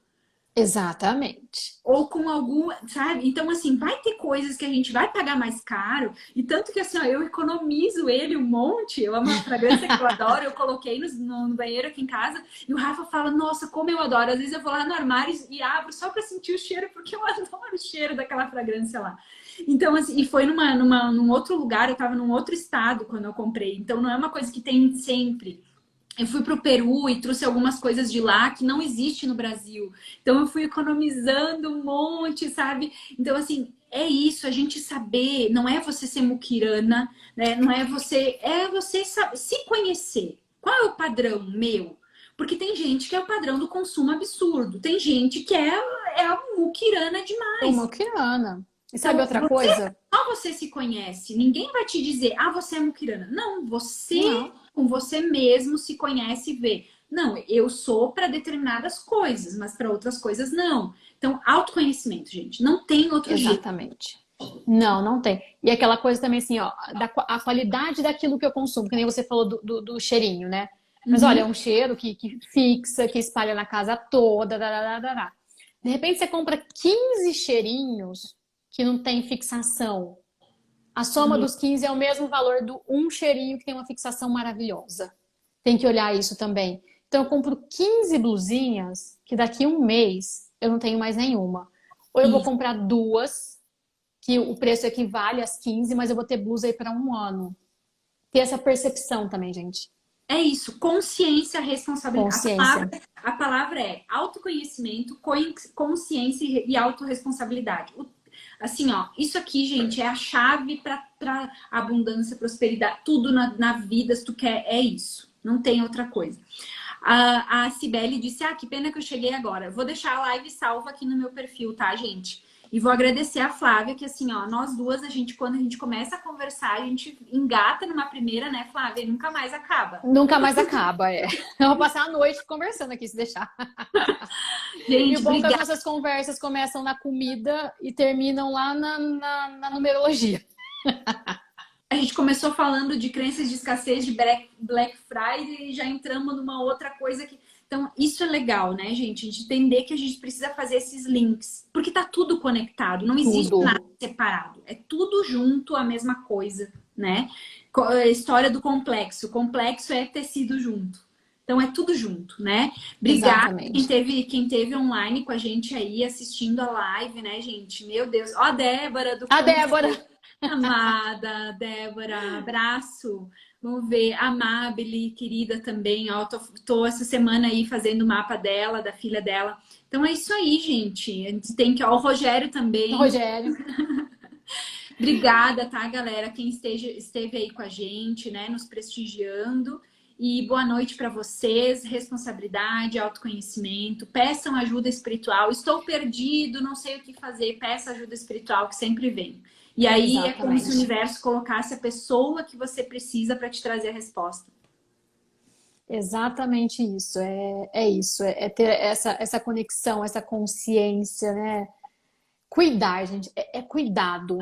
B: Exatamente.
A: Ou com algum, sabe? Então, assim, vai ter coisas que a gente vai pagar mais caro. E tanto que, assim, ó, eu economizo ele um monte. Eu amo uma fragrância que eu adoro. Eu coloquei no banheiro aqui em casa. E o Rafa fala, nossa, como eu adoro. Às vezes eu vou lá no armário e abro só pra sentir o cheiro, porque eu adoro o cheiro daquela fragrância lá. Então, assim, e foi num outro lugar. Eu tava num outro estado quando eu comprei. Então, não é uma coisa que tem sempre. Eu fui para o Peru e trouxe algumas coisas de lá que não existe no Brasil. Então eu fui economizando um monte, sabe? Então, assim, é isso, a gente saber, não é você ser muquirana, né? Não é você se conhecer. Qual é o padrão meu? Porque tem gente que é o padrão do consumo absurdo, tem gente que é a muquirana
B: Uma
A: demais.
B: Ana. E sabe
A: Então,
B: outra coisa?
A: só você se conhece. Ninguém vai te dizer, você é muquirana. Não, você
B: Não,
A: com você mesmo se conhece e vê. Não, eu sou para determinadas coisas, mas para outras coisas não. Então, autoconhecimento, gente, não tem outro jeito.
B: exatamente. Não, não tem. E aquela coisa também assim, ó, a qualidade daquilo que eu consumo, que nem você falou do cheirinho, né? Mas olha, é
A: Uhum.
B: um cheiro que fixa, que espalha na casa toda, darará. De repente você compra 15 cheirinhos que não tem fixação. A soma dos 15 é o mesmo valor do um cheirinho que tem uma fixação maravilhosa. Tem que olhar isso também. Então eu compro 15 blusinhas que daqui a um mês eu não tenho mais nenhuma. Ou eu vou
A: Isso.
B: comprar duas que o preço equivale às 15, mas eu vou ter blusa aí para um ano. Ter essa percepção também, gente.
A: É isso, consciência, responsabilidade.
B: Consciência.
A: A palavra é autoconhecimento, consciência e autorresponsabilidade. Assim, ó, isso aqui, gente, é a chave para abundância, prosperidade, tudo na vida, se tu quer, é isso. Não tem outra coisa. A Cibele disse: que pena que eu cheguei agora. Vou deixar a live salva aqui no meu perfil, tá, gente? E vou agradecer a Flávia, que assim, ó, nós duas, quando a gente começa a conversar, a gente engata numa primeira, né, Flávia? E nunca mais acaba.
B: Nunca mais acaba, é. Eu vou passar a noite conversando aqui, se deixar. E o
A: Gente,
B: bom é que as
A: obrigada.
B: nossas conversas começam na comida e terminam lá na numerologia.
A: A gente começou falando de crenças de escassez de Black Friday e já entramos numa outra coisa que. Então, isso é legal, né, gente? A gente entender que a gente precisa fazer esses links. Porque tá tudo conectado, não existe nada
B: Tudo.
A: separado. É tudo junto, a mesma coisa, né? A história do complexo. O complexo é tecido junto. Então, é tudo junto, né? Obrigada
B: Exatamente.
A: quem teve online com a gente aí, assistindo a live, né, gente? Meu Deus. Ó, a Débora do
B: A Débora.
A: Amada Débora, abraço. Vamos ver, Amabile, querida também, ó, tô essa semana aí fazendo o mapa dela, da filha dela. Então é isso aí, gente. A gente tem que, ó, o Rogério também.
B: Rogério.
A: Obrigada, tá, galera? Quem esteve aí com a gente, né, nos prestigiando. E boa noite para vocês. Responsabilidade, autoconhecimento. Peçam ajuda espiritual. Estou perdido, não sei o que fazer. Peça ajuda espiritual que sempre vem. E aí é como se o
B: Exatamente.
A: universo colocasse a pessoa que você precisa para te trazer a resposta.
B: Exatamente isso. É isso. É ter essa conexão, essa consciência, né? Cuidar, gente. É cuidado,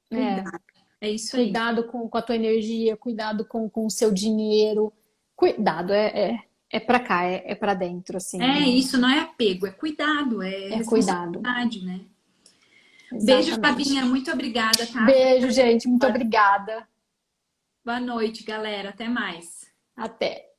B: né?
A: Cuidado. É isso aí.
B: Cuidado com a tua energia, cuidado com o seu dinheiro. Cuidado, é pra cá, é pra dentro, assim,
A: É
B: né?
A: isso, não é apego, é cuidado, é
B: É cuidado.
A: responsabilidade, né? Beijo,
B: Exatamente.
A: Fabinha. Muito obrigada, tá?
B: Beijo, gente. Muito obrigada.
A: Boa noite, galera. Até mais.
B: Até.